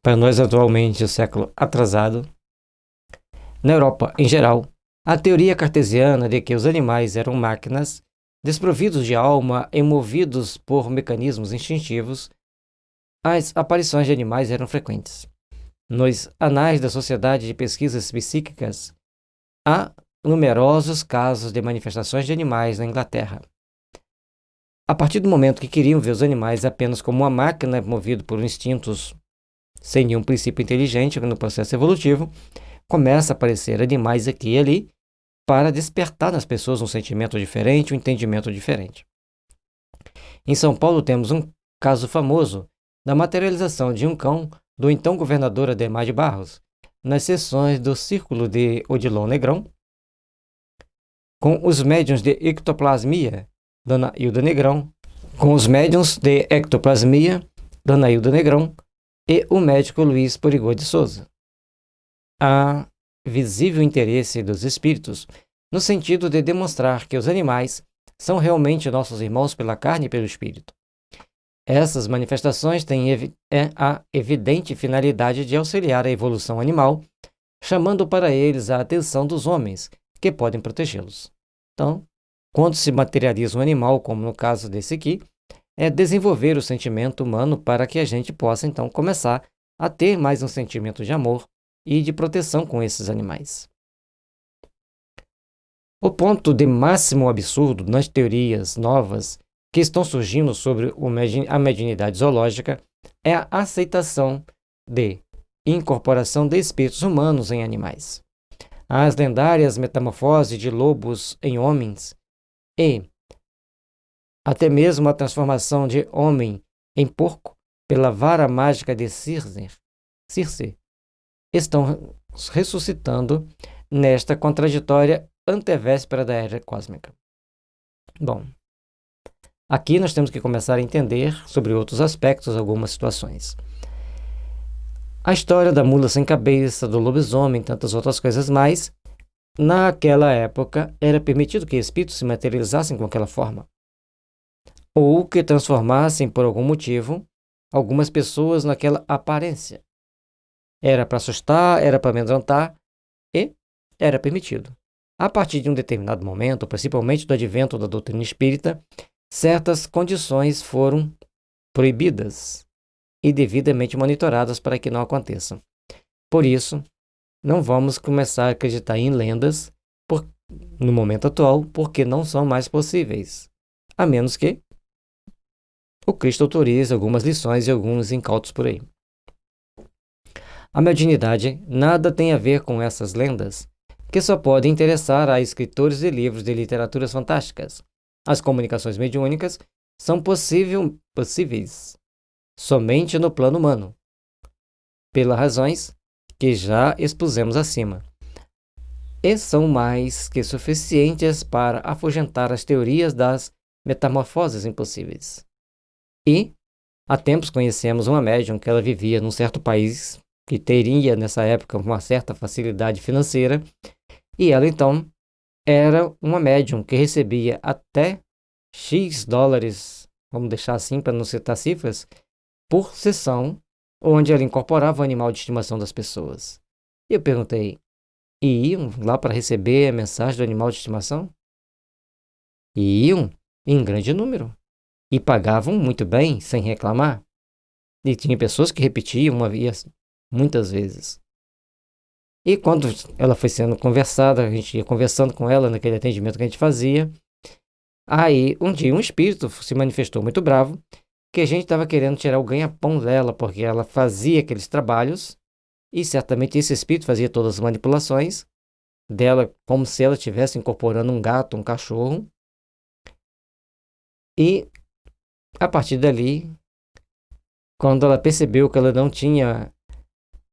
para nós atualmente o século atrasado, na Europa em geral, a teoria cartesiana de que os animais eram máquinas, desprovidos de alma e movidos por mecanismos instintivos, as aparições de animais eram frequentes. Nos anais da Sociedade de Pesquisas Psíquicas, há numerosos casos de manifestações de animais na Inglaterra. A partir do momento que queriam ver os animais apenas como uma máquina movida por instintos sem nenhum princípio inteligente no processo evolutivo, começa a aparecer animais aqui e ali para despertar nas pessoas um sentimento diferente, um entendimento diferente. Em São Paulo temos um caso famoso da materialização de um cão do então governador Adhemar de Barros, nas sessões do Círculo de Odilon Negrão, com os médiuns de ectoplasmia, Dona Hilda Negrão, e o médico Luiz Porigô de Souza. Há visível interesse dos espíritos no sentido de demonstrar que os animais são realmente nossos irmãos pela carne e pelo espírito. Essas manifestações têm a evidente finalidade de auxiliar a evolução animal, chamando para eles a atenção dos homens, que podem protegê-los. Então, quando se materializa um animal, como no caso desse aqui, é desenvolver o sentimento humano para que a gente possa, então, começar a ter mais um sentimento de amor e de proteção com esses animais. O ponto de máximo absurdo nas teorias novas que estão surgindo sobre a mediunidade zoológica é a aceitação de incorporação de espíritos humanos em animais. As lendárias metamorfoses de lobos em homens e até mesmo a transformação de homem em porco pela vara mágica de Circe estão ressuscitando nesta contraditória antevéspera da era cósmica. Bom, aqui nós temos que começar a entender sobre outros aspectos algumas situações. A história da mula sem cabeça, do lobisomem e tantas outras coisas mais, naquela época era permitido que espíritos se materializassem com aquela forma, ou que transformassem por algum motivo algumas pessoas naquela aparência. Era para assustar, era para amedrontar e era permitido. A partir de um determinado momento, principalmente do advento da doutrina espírita, certas condições foram proibidas e devidamente monitoradas para que não aconteçam. Por isso, não vamos começar a acreditar em lendas no momento atual, porque não são mais possíveis, a menos que o Cristo autorize algumas lições e alguns incautos por aí. A mediunidade nada tem a ver com essas lendas, que só podem interessar a escritores de livros de literaturas fantásticas. As comunicações mediúnicas são possíveis somente no plano humano, pelas razões que já expusemos acima, e são mais que suficientes para afugentar as teorias das metamorfoses impossíveis. E, há tempos conhecemos uma médium que ela vivia num certo país, que teria nessa época uma certa facilidade financeira, e ela então era uma médium que recebia até X dólares, vamos deixar assim para não citar cifras, por sessão, onde ela incorporava o animal de estimação das pessoas. E eu perguntei, e iam lá para receber a mensagem do animal de estimação? E iam em grande número. E pagavam muito bem, sem reclamar. E tinha pessoas que repetiam uma vez, muitas vezes. E quando ela foi sendo conversada, a gente ia conversando com ela naquele atendimento que a gente fazia. Aí, um dia, um espírito se manifestou muito bravo, que a gente estava querendo tirar o ganha-pão dela, porque ela fazia aqueles trabalhos, e certamente esse espírito fazia todas as manipulações dela, como se ela estivesse incorporando um gato, um cachorro. E, a partir dali, quando ela percebeu que ela não tinha,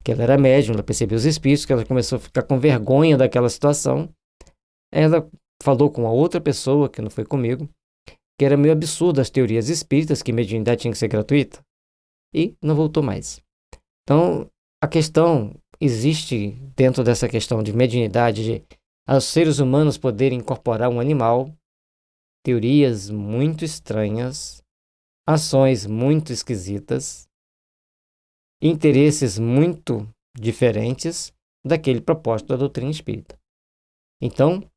que ela era médium, ela percebeu os espíritos, que ela começou a ficar com vergonha daquela situação, ela falou com a outra pessoa, que não foi comigo, que era meio absurdo as teorias espíritas, que mediunidade tinha que ser gratuita, e não voltou mais. Então, a questão existe dentro dessa questão de mediunidade, de os seres humanos poderem incorporar um animal, teorias muito estranhas, ações muito esquisitas, interesses muito diferentes daquele propósito da doutrina espírita. Então,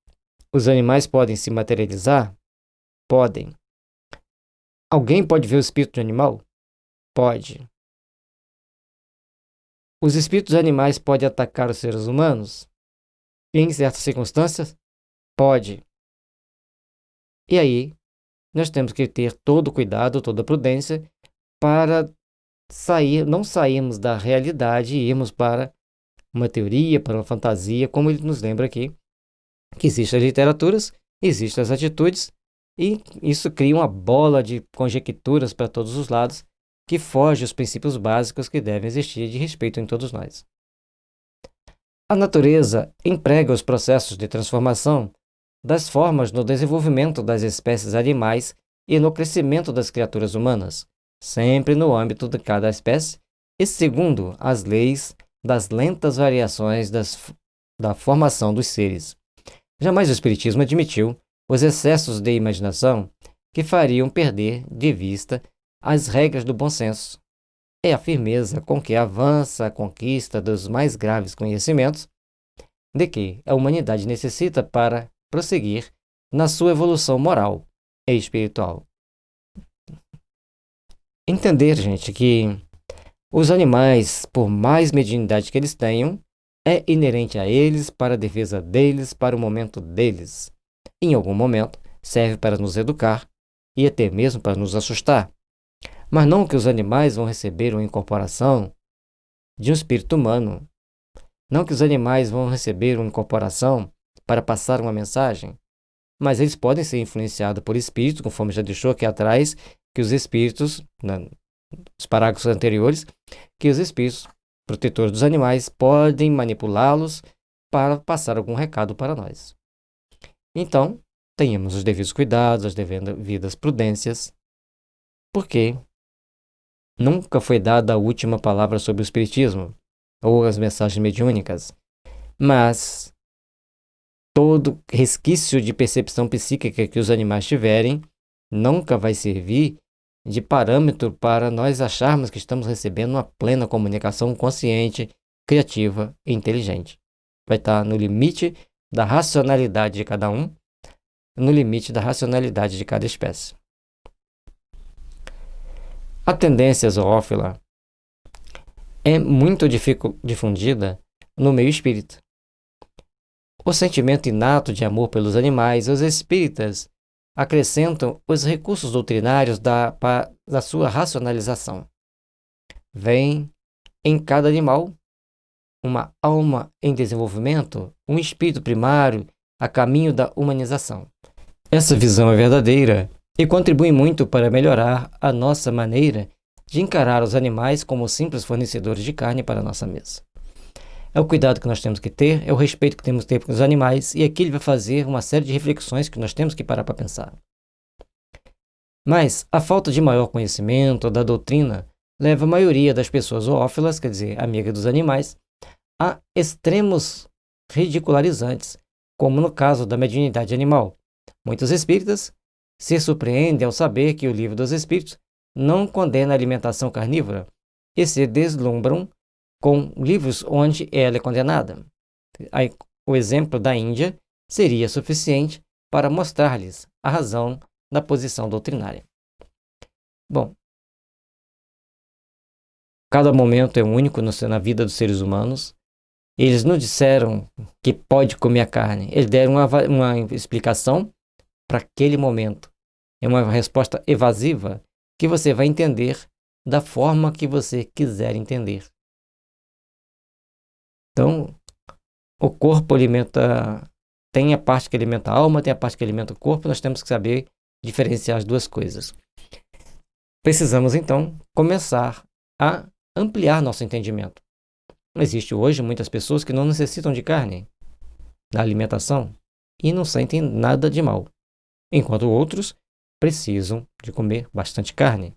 os animais podem se materializar? Podem. Alguém pode ver o espírito de animal? Pode. Os espíritos animais podem atacar os seres humanos? Em certas circunstâncias? Pode. E aí, nós temos que ter todo o cuidado, toda a prudência para não sairmos da realidade e irmos para uma teoria, para uma fantasia, como ele nos lembra aqui, que existem as literaturas, existem as atitudes, e isso cria uma bola de conjecturas para todos os lados, que foge aos princípios básicos que devem existir de respeito em todos nós. A natureza emprega os processos de transformação das formas no desenvolvimento das espécies animais e no crescimento das criaturas humanas, sempre no âmbito de cada espécie e segundo as leis das lentas variações da formação dos seres. Jamais o Espiritismo admitiu os excessos de imaginação que fariam perder de vista as regras do bom senso. É a firmeza com que avança a conquista dos mais graves conhecimentos de que a humanidade necessita para prosseguir na sua evolução moral e espiritual. Entender, gente, que os animais, por mais mediunidade que eles tenham, é inerente a eles, para a defesa deles, para o momento deles. Em algum momento, serve para nos educar e até mesmo para nos assustar. Mas não que os animais vão receber uma incorporação de um espírito humano. Não que os animais vão receber uma incorporação para passar uma mensagem. Mas eles podem ser influenciados por espíritos, conforme já deixou aqui atrás, que os espíritos, nos parágrafos anteriores, que os espíritos protetores dos animais podem manipulá-los para passar algum recado para nós. Então, tenhamos os devidos cuidados, as devidas prudências, porque nunca foi dada a última palavra sobre o espiritismo ou as mensagens mediúnicas, mas todo resquício de percepção psíquica que os animais tiverem nunca vai servir de parâmetro para nós acharmos que estamos recebendo uma plena comunicação consciente, criativa e inteligente. Vai estar no limite da racionalidade de cada um, no limite da racionalidade de cada espécie. A tendência zoófila é muito difundida no meio espírita. O sentimento inato de amor pelos animais, os espíritas acrescentam os recursos doutrinários da sua racionalização. Vem em cada animal uma alma em desenvolvimento, um espírito primário a caminho da humanização. Essa visão é verdadeira e contribui muito para melhorar a nossa maneira de encarar os animais como simples fornecedores de carne para a nossa mesa. É o cuidado que nós temos que ter, é o respeito que temos que ter com os animais, e aqui ele vai fazer uma série de reflexões que nós temos que parar para pensar. Mas a falta de maior conhecimento da doutrina leva a maioria das pessoas zoófilas, quer dizer, amigas dos animais, a extremos ridicularizantes, como no caso da mediunidade animal. Muitos espíritas se surpreendem ao saber que o Livro dos Espíritos não condena a alimentação carnívora e se deslumbram com livros onde ela é condenada. Aí, o exemplo da Índia seria suficiente para mostrar-lhes a razão da posição doutrinária. Bom, cada momento é único na vida dos seres humanos. Eles não disseram que pode comer a carne. Eles deram uma explicação para aquele momento. É uma resposta evasiva que você vai entender da forma que você quiser entender. Então, o corpo tem a parte que alimenta a alma, tem a parte que alimenta o corpo. Nós temos que saber diferenciar as duas coisas. Precisamos, então, começar a ampliar nosso entendimento. Existe hoje muitas pessoas que não necessitam de carne na alimentação e não sentem nada de mal, enquanto outros precisam de comer bastante carne.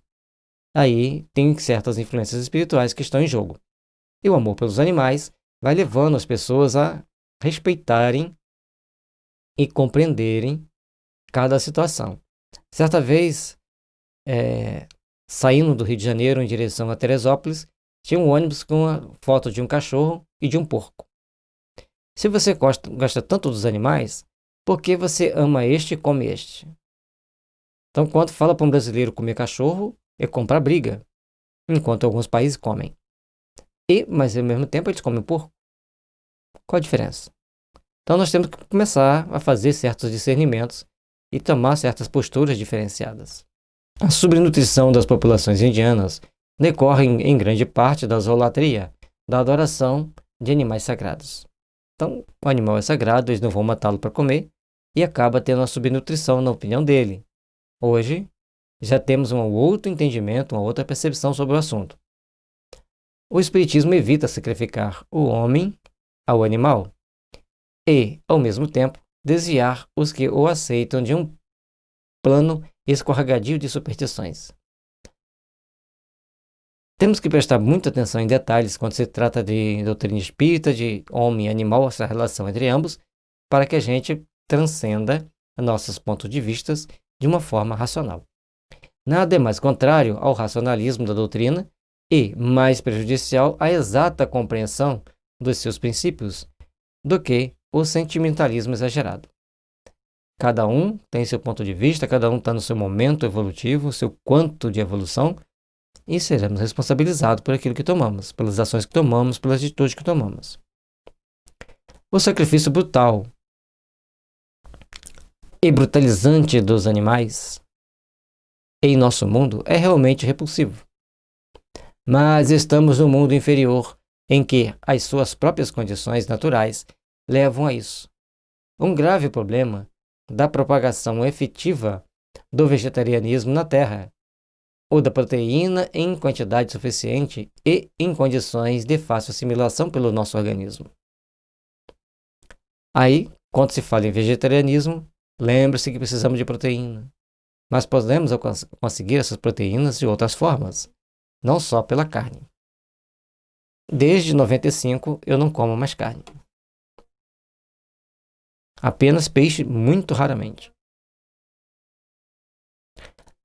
Aí tem certas influências espirituais que estão em jogo. E o amor pelos animais vai levando as pessoas a respeitarem e compreenderem cada situação. Certa vez, saindo do Rio de Janeiro em direção a Teresópolis, tinha um ônibus com uma foto de um cachorro e de um porco. Se você gosta tanto dos animais, por que você ama este e come este? Então, quando fala para um brasileiro comer cachorro, é comprar briga, enquanto alguns países comem. Mas ao mesmo tempo eles comem porco. Qual a diferença? Então, nós temos que começar a fazer certos discernimentos e tomar certas posturas diferenciadas. A subnutrição das populações indianas decorre em grande parte da zoolatria, da adoração de animais sagrados. Então, o animal é sagrado, eles não vão matá-lo para comer e acaba tendo uma subnutrição na opinião dele. Hoje, já temos um outro entendimento, uma outra percepção sobre o assunto. O espiritismo evita sacrificar o homem ao animal e, ao mesmo tempo, desviar os que o aceitam de um plano escorregadio de superstições. Temos que prestar muita atenção em detalhes quando se trata de doutrina espírita, de homem e animal, essa relação entre ambos, para que a gente transcenda nossos pontos de vista de uma forma racional. Nada é mais contrário ao racionalismo da doutrina e mais prejudicial à exata compreensão dos seus princípios do que o sentimentalismo exagerado. Cada um tem seu ponto de vista, cada um está no seu momento evolutivo, seu quanto de evolução, e seremos responsabilizados por aquilo que tomamos, pelas ações que tomamos, pelas atitudes que tomamos. O sacrifício brutal e brutalizante dos animais em nosso mundo é realmente repulsivo. Mas estamos num mundo inferior em que as suas próprias condições naturais levam a isso. Um grave problema da propagação efetiva do vegetarianismo na Terra, ou da proteína em quantidade suficiente e em condições de fácil assimilação pelo nosso organismo. Aí, quando se fala em vegetarianismo, lembre-se que precisamos de proteína, mas podemos conseguir essas proteínas de outras formas, não só pela carne. Desde 95 eu não como mais carne. Apenas peixe muito raramente.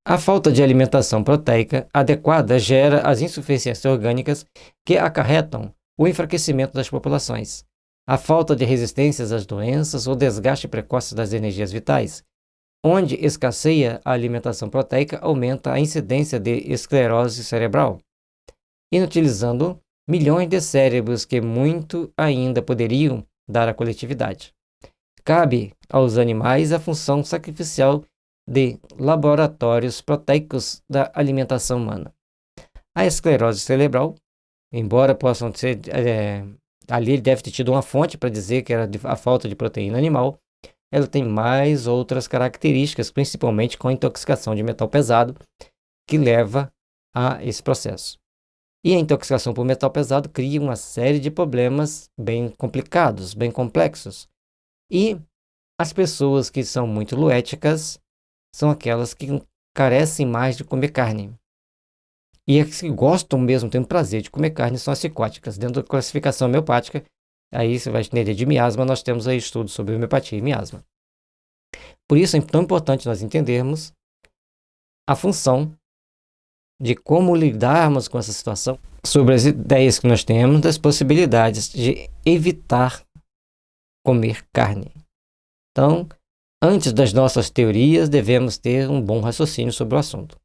A falta de alimentação proteica adequada gera as insuficiências orgânicas que acarretam o enfraquecimento das populações, a falta de resistências às doenças ou desgaste precoce das energias vitais. Onde escasseia a alimentação proteica, aumenta a incidência de esclerose cerebral, inutilizando milhões de cérebros que muito ainda poderiam dar à coletividade. Cabe aos animais a função sacrificial de laboratórios proteicos da alimentação humana. A esclerose cerebral, embora possam ser... ali ele deve ter tido uma fonte para dizer que era a falta de proteína animal, ela tem mais outras características, principalmente com a intoxicação de metal pesado, que leva a esse processo. E a intoxicação por metal pesado cria uma série de problemas bem complicados, bem complexos. E as pessoas que são muito luéticas são aquelas que carecem mais de comer carne. E as que gostam mesmo, têm prazer de comer carne, são as psicóticas. Dentro da classificação homeopática, aí você vai entender de miasma, nós temos aí estudos sobre homeopatia e miasma. Por isso é tão importante nós entendermos a função de como lidarmos com essa situação, sobre as ideias que nós temos das possibilidades de evitar comer carne. Então, antes das nossas teorias, devemos ter um bom raciocínio sobre o assunto.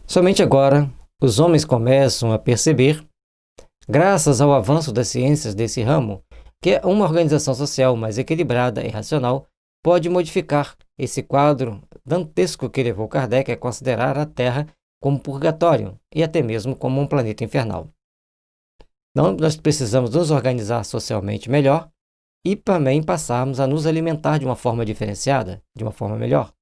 Somente agora, os homens começam a perceber, graças ao avanço das ciências desse ramo, que uma organização social mais equilibrada e racional pode modificar esse quadro dantesco que levou Kardec a considerar a Terra como purgatório e até mesmo como um planeta infernal. Então, nós precisamos nos organizar socialmente melhor e também passarmos a nos alimentar de uma forma diferenciada, de uma forma melhor.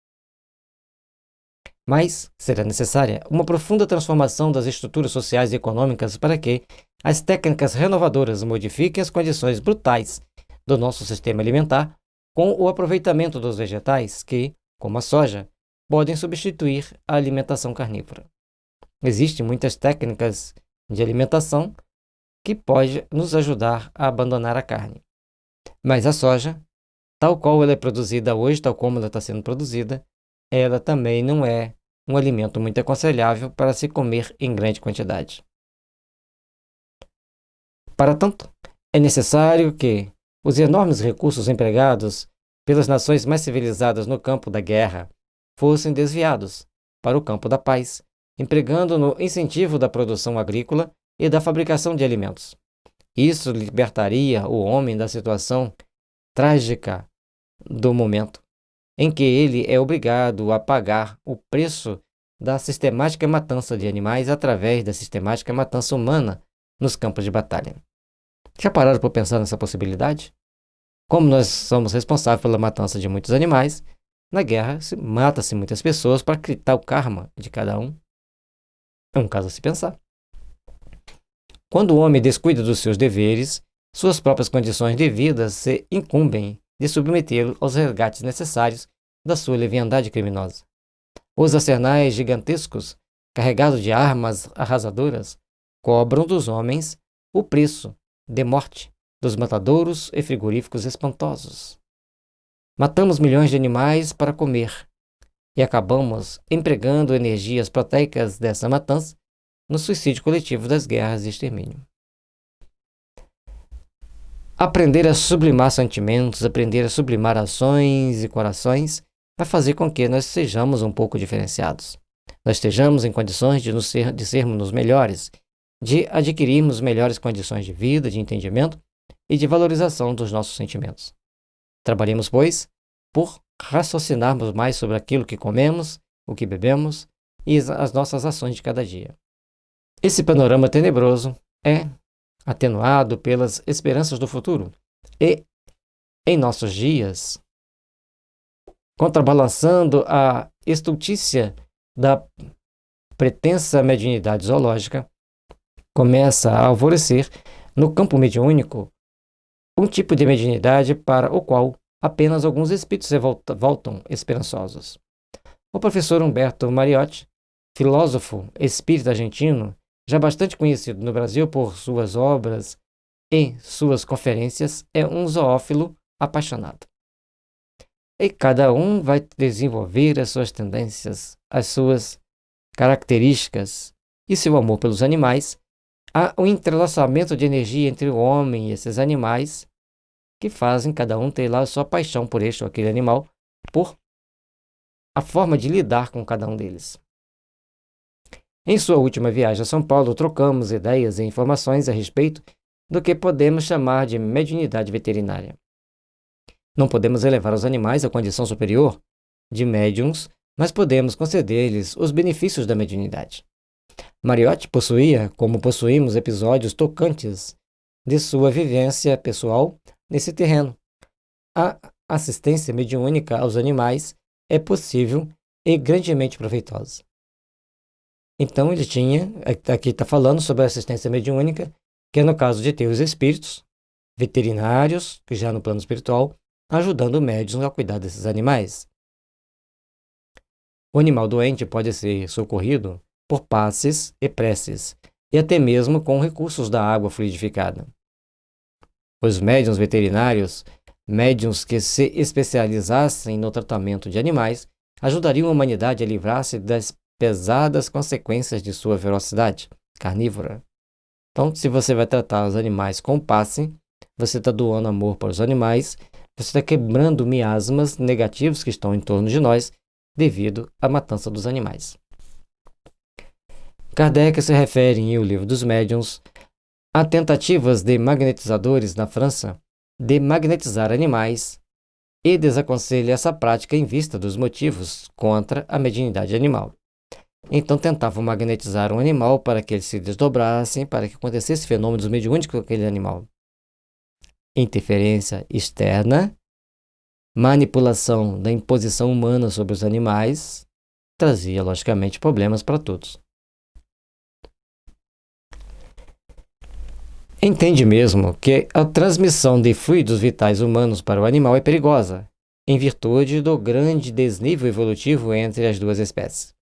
Mas será necessária uma profunda transformação das estruturas sociais e econômicas para que as técnicas renovadoras modifiquem as condições brutais do nosso sistema alimentar com o aproveitamento dos vegetais que, como a soja, podem substituir a alimentação carnívora. Existem muitas técnicas de alimentação que podem nos ajudar a abandonar a carne. Mas a soja, tal qual ela é produzida hoje, tal como ela está sendo produzida, ela também não é um alimento muito aconselhável para se comer em grande quantidade. Para tanto, é necessário que os enormes recursos empregados pelas nações mais civilizadas no campo da guerra fossem desviados para o campo da paz, empregando no incentivo da produção agrícola e da fabricação de alimentos. Isso libertaria o homem da situação trágica do momento, em que ele é obrigado a pagar o preço da sistemática matança de animais através da sistemática matança humana nos campos de batalha. Já pararam por pensar nessa possibilidade? Como nós somos responsáveis pela matança de muitos animais, na guerra mata-se muitas pessoas para quitar o karma de cada um. É um caso a se pensar. Quando o homem descuida dos seus deveres, suas próprias condições de vida se incumbem de submetê-lo aos resgates necessários da sua leviandade criminosa. Os arsenais gigantescos, carregados de armas arrasadoras, cobram dos homens o preço de morte dos matadouros e frigoríficos espantosos. Matamos milhões de animais para comer e acabamos empregando energias proteicas dessa matança no suicídio coletivo das guerras de extermínio. Aprender a sublimar sentimentos, aprender a sublimar ações e corações vai fazer com que nós sejamos um pouco diferenciados. Nós estejamos em condições de sermos melhores, de adquirirmos melhores condições de vida, de entendimento e de valorização dos nossos sentimentos. Trabalhemos, pois, por raciocinarmos mais sobre aquilo que comemos, o que bebemos e as nossas ações de cada dia. Esse panorama tenebroso é atenuado pelas esperanças do futuro e, em nossos dias, contrabalançando a estultícia da pretensa mediunidade zoológica, começa a alvorecer no campo mediúnico um tipo de mediunidade para o qual apenas alguns espíritos se voltam esperançosos. O professor Humberto Mariotti, filósofo espírita argentino, já bastante conhecido no Brasil por suas obras e suas conferências, é um zoófilo apaixonado. E cada um vai desenvolver as suas tendências, as suas características e seu amor pelos animais. Há um entrelaçamento de energia entre o homem e esses animais que fazem cada um ter lá a sua paixão por este ou aquele animal, por a forma de lidar com cada um deles. Em sua última viagem a São Paulo, trocamos ideias e informações a respeito do que podemos chamar de mediunidade veterinária. Não podemos elevar os animais à condição superior de médiuns, mas podemos conceder-lhes os benefícios da mediunidade. Mariotti possuía, como possuímos, episódios tocantes de sua vivência pessoal nesse terreno. A assistência mediúnica aos animais é possível e grandemente proveitosa. Então ele tinha, aqui está falando sobre a assistência mediúnica, que é no caso de ter os espíritos veterinários, que já no plano espiritual, ajudando o médium a cuidar desses animais. O animal doente pode ser socorrido por passes e preces, e até mesmo com recursos da água fluidificada. Os médiuns veterinários, médiuns que se especializassem no tratamento de animais, ajudariam a humanidade a livrar-se das pesadas consequências de sua ferocidade carnívora. Então, se você vai tratar os animais com passe, você está doando amor para os animais, você está quebrando miasmas negativos que estão em torno de nós devido à matança dos animais. Kardec se refere em O Livro dos Médiuns a tentativas de magnetizadores na França de magnetizar animais e desaconselha essa prática em vista dos motivos contra a mediunidade animal. Então tentavam magnetizar um animal para que ele se desdobrasse, para que acontecesse fenômenos mediúnicos com aquele animal. Interferência externa, manipulação da imposição humana sobre os animais, trazia, logicamente, problemas para todos. Entende mesmo que a transmissão de fluidos vitais humanos para o animal é perigosa, em virtude do grande desnível evolutivo entre as duas espécies.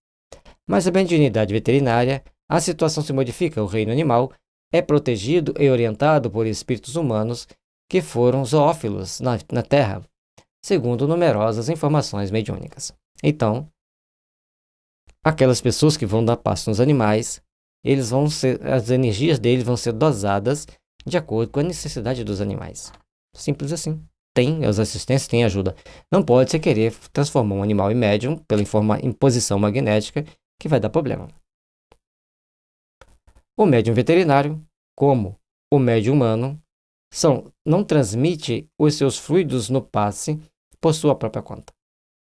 Mas a mediunidade veterinária, a situação se modifica, o reino animal é protegido e orientado por espíritos humanos que foram zoófilos na Terra, segundo numerosas informações mediúnicas. Então, aquelas pessoas que vão dar pasto nos animais, as energias deles vão ser dosadas de acordo com a necessidade dos animais. Simples assim. Tem as assistências, tem ajuda. Não pode você querer transformar um animal em médium pela imposição magnética, que vai dar problema. O médium veterinário, como o médium humano, não transmite os seus fluidos no passe por sua própria conta,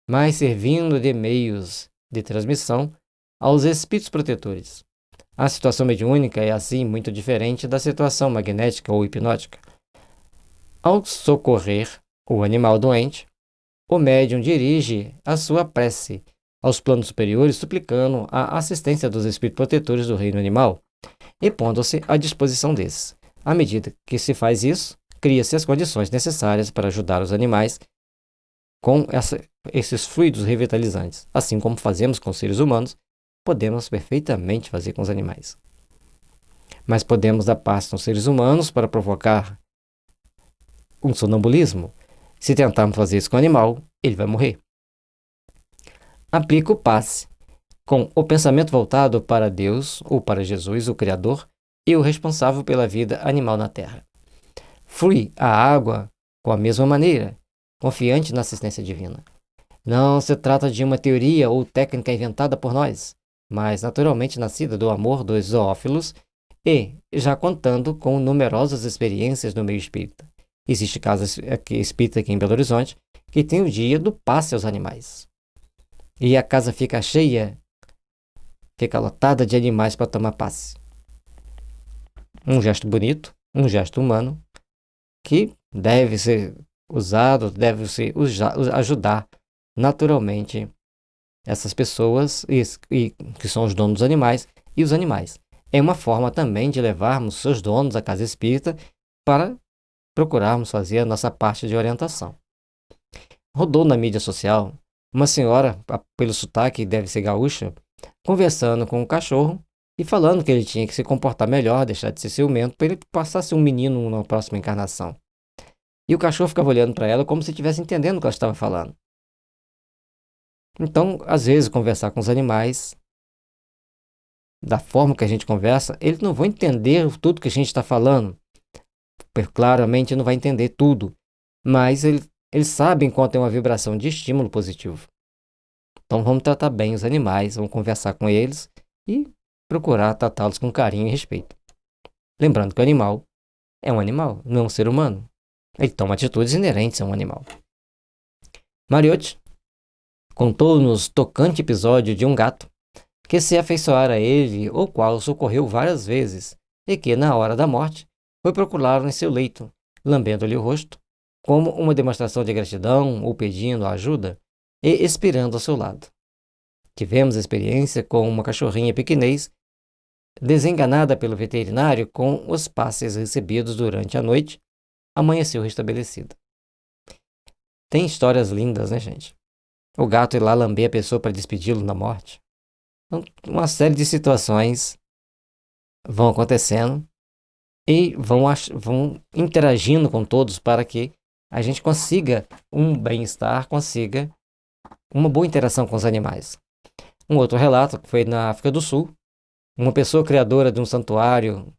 mas servindo de meios de transmissão aos espíritos protetores. A situação mediúnica é, assim, muito diferente da situação magnética ou hipnótica. Ao socorrer o animal doente, o médium dirige a sua prece aos planos superiores, suplicando a assistência dos espíritos protetores do reino animal e pondo-se à disposição desses. À medida que se faz isso, cria-se as condições necessárias para ajudar os animais com esses fluidos revitalizantes. Assim como fazemos com os seres humanos, podemos perfeitamente fazer com os animais. Mas podemos dar passo nos seres humanos para provocar um sonambulismo. Se tentarmos fazer isso com o animal, ele vai morrer. Aplica o passe com o pensamento voltado para Deus ou para Jesus, o Criador, e o responsável pela vida animal na Terra. Flui a água com a mesma maneira, confiante na assistência divina. Não se trata de uma teoria ou técnica inventada por nós, mas naturalmente nascida do amor dos zoófilos e já contando com numerosas experiências no meio espírita. Existe casa espírita aqui em Belo Horizonte que tem o dia do passe aos animais. E a casa fica cheia, fica lotada de animais para tomar passe. Um gesto bonito, um gesto humano, que deve ser usado, ajudar naturalmente essas pessoas e que são os donos dos animais e os animais. É uma forma também de levarmos seus donos à casa espírita para procurarmos fazer a nossa parte de orientação. Rodou na mídia social uma senhora, pelo sotaque, deve ser gaúcha, conversando com um cachorro e falando que ele tinha que se comportar melhor, deixar de ser ciumento, para ele passar a ser um menino na próxima encarnação. E o cachorro ficava olhando para ela como se estivesse entendendo o que ela estava falando. Então, às vezes, conversar com os animais, da forma que a gente conversa, eles não vão entender tudo que a gente está falando. Claramente não vai entender tudo, mas eles sabem quando tem uma vibração de estímulo positivo. Então vamos tratar bem os animais, vamos conversar com eles e procurar tratá-los com carinho e respeito. Lembrando que o animal é um animal, não é um ser humano. Ele toma atitudes inerentes a um animal. Mariotti contou-nos tocante episódio de um gato que se afeiçoara a ele, o qual socorreu várias vezes, e que, na hora da morte, foi procurá-lo em seu leito, lambendo-lhe o rosto, como uma demonstração de gratidão ou pedindo ajuda, e expirando ao seu lado. Tivemos experiência com uma cachorrinha pequinês, desenganada pelo veterinário com os passes recebidos durante a noite, amanheceu restabelecida. Tem histórias lindas, né, gente? O gato ir lá lamber a pessoa para despedi-lo da morte. Então, uma série de situações vão acontecendo e vão interagindo com todos para que a gente consiga um bem-estar, consiga uma boa interação com os animais. Um outro relato foi na África do Sul. Uma pessoa criadora de um santuário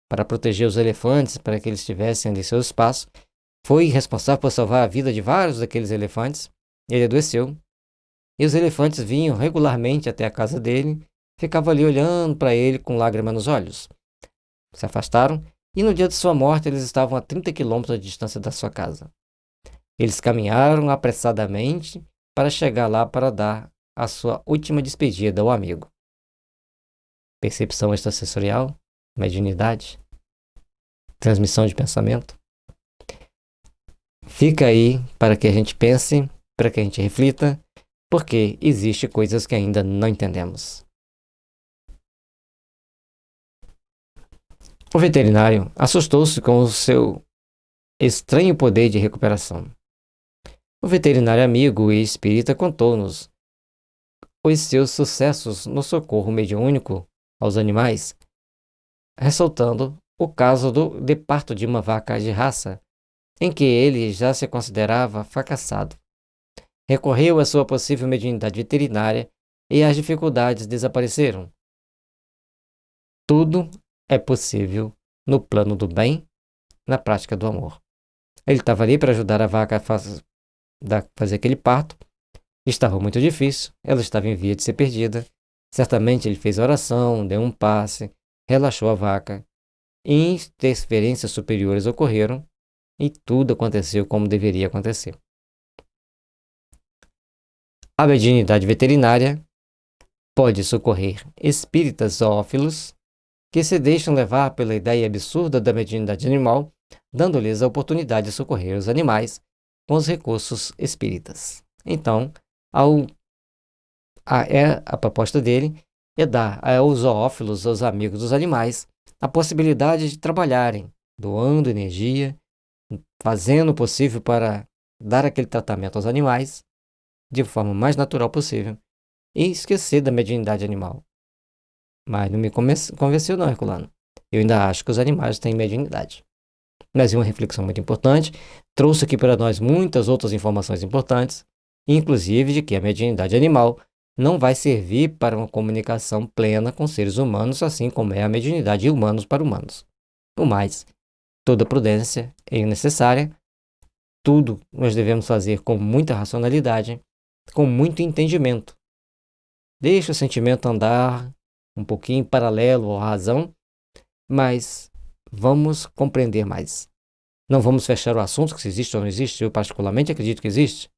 para proteger os elefantes, para que eles tivessem ali seu espaço, foi responsável por salvar a vida de vários daqueles elefantes. Ele adoeceu. E os elefantes vinham regularmente até a casa dele, ficavam ali olhando para ele com lágrimas nos olhos. Se afastaram e no dia de sua morte eles estavam a 30 quilômetros de distância da sua casa. Eles caminharam apressadamente para chegar lá para dar a sua última despedida ao amigo. Percepção extrasensorial, mediunidade, transmissão de pensamento. Fica aí para que a gente pense, para que a gente reflita, porque existem coisas que ainda não entendemos. O veterinário assustou-se com o seu estranho poder de recuperação. O veterinário amigo e espírita contou-nos os seus sucessos no socorro mediúnico aos animais, ressaltando o caso de parto de uma vaca de raça, em que ele já se considerava fracassado. Recorreu à sua possível mediunidade veterinária e as dificuldades desapareceram. Tudo é possível no plano do bem, na prática do amor. Ele estava ali para ajudar a vaca a fazer aquele parto. Estava muito difícil, ela estava em via de ser perdida. Certamente ele fez oração, deu um passe, relaxou a vaca. Interferências superiores ocorreram e tudo aconteceu como deveria acontecer. A mediunidade veterinária pode socorrer espíritas zoófilos que se deixam levar pela ideia absurda da mediunidade animal, dando-lhes a oportunidade de socorrer os animais com os recursos espíritas. Então, a proposta dele é dar aos zoófilos, aos amigos dos animais, a possibilidade de trabalharem, doando energia, fazendo o possível para dar aquele tratamento aos animais de forma mais natural possível e esquecer da mediunidade animal. Mas não me convenceu não, Herculano. Eu ainda acho que os animais têm mediunidade. Mas é uma reflexão muito importante. Trouxe aqui para nós muitas outras informações importantes, inclusive de que a mediunidade animal não vai servir para uma comunicação plena com seres humanos, assim como é a mediunidade de humanos para humanos. O mais, toda prudência é necessária. Tudo nós devemos fazer com muita racionalidade, com muito entendimento. Deixa o sentimento andar um pouquinho paralelo à razão, mas vamos compreender mais. Não vamos fechar o assunto, que se existe ou não existe. Eu particularmente acredito que existe.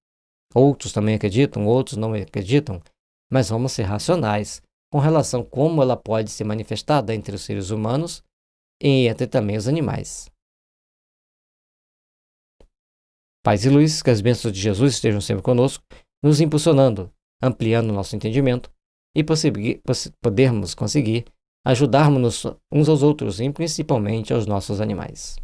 Outros também acreditam, outros não acreditam. Mas vamos ser racionais com relação a como ela pode ser manifestada entre os seres humanos e entre também os animais. Paz e luz, que as bênçãos de Jesus estejam sempre conosco, nos impulsionando, ampliando o nosso entendimento e podermos conseguir ajudarmos uns aos outros e principalmente aos nossos animais.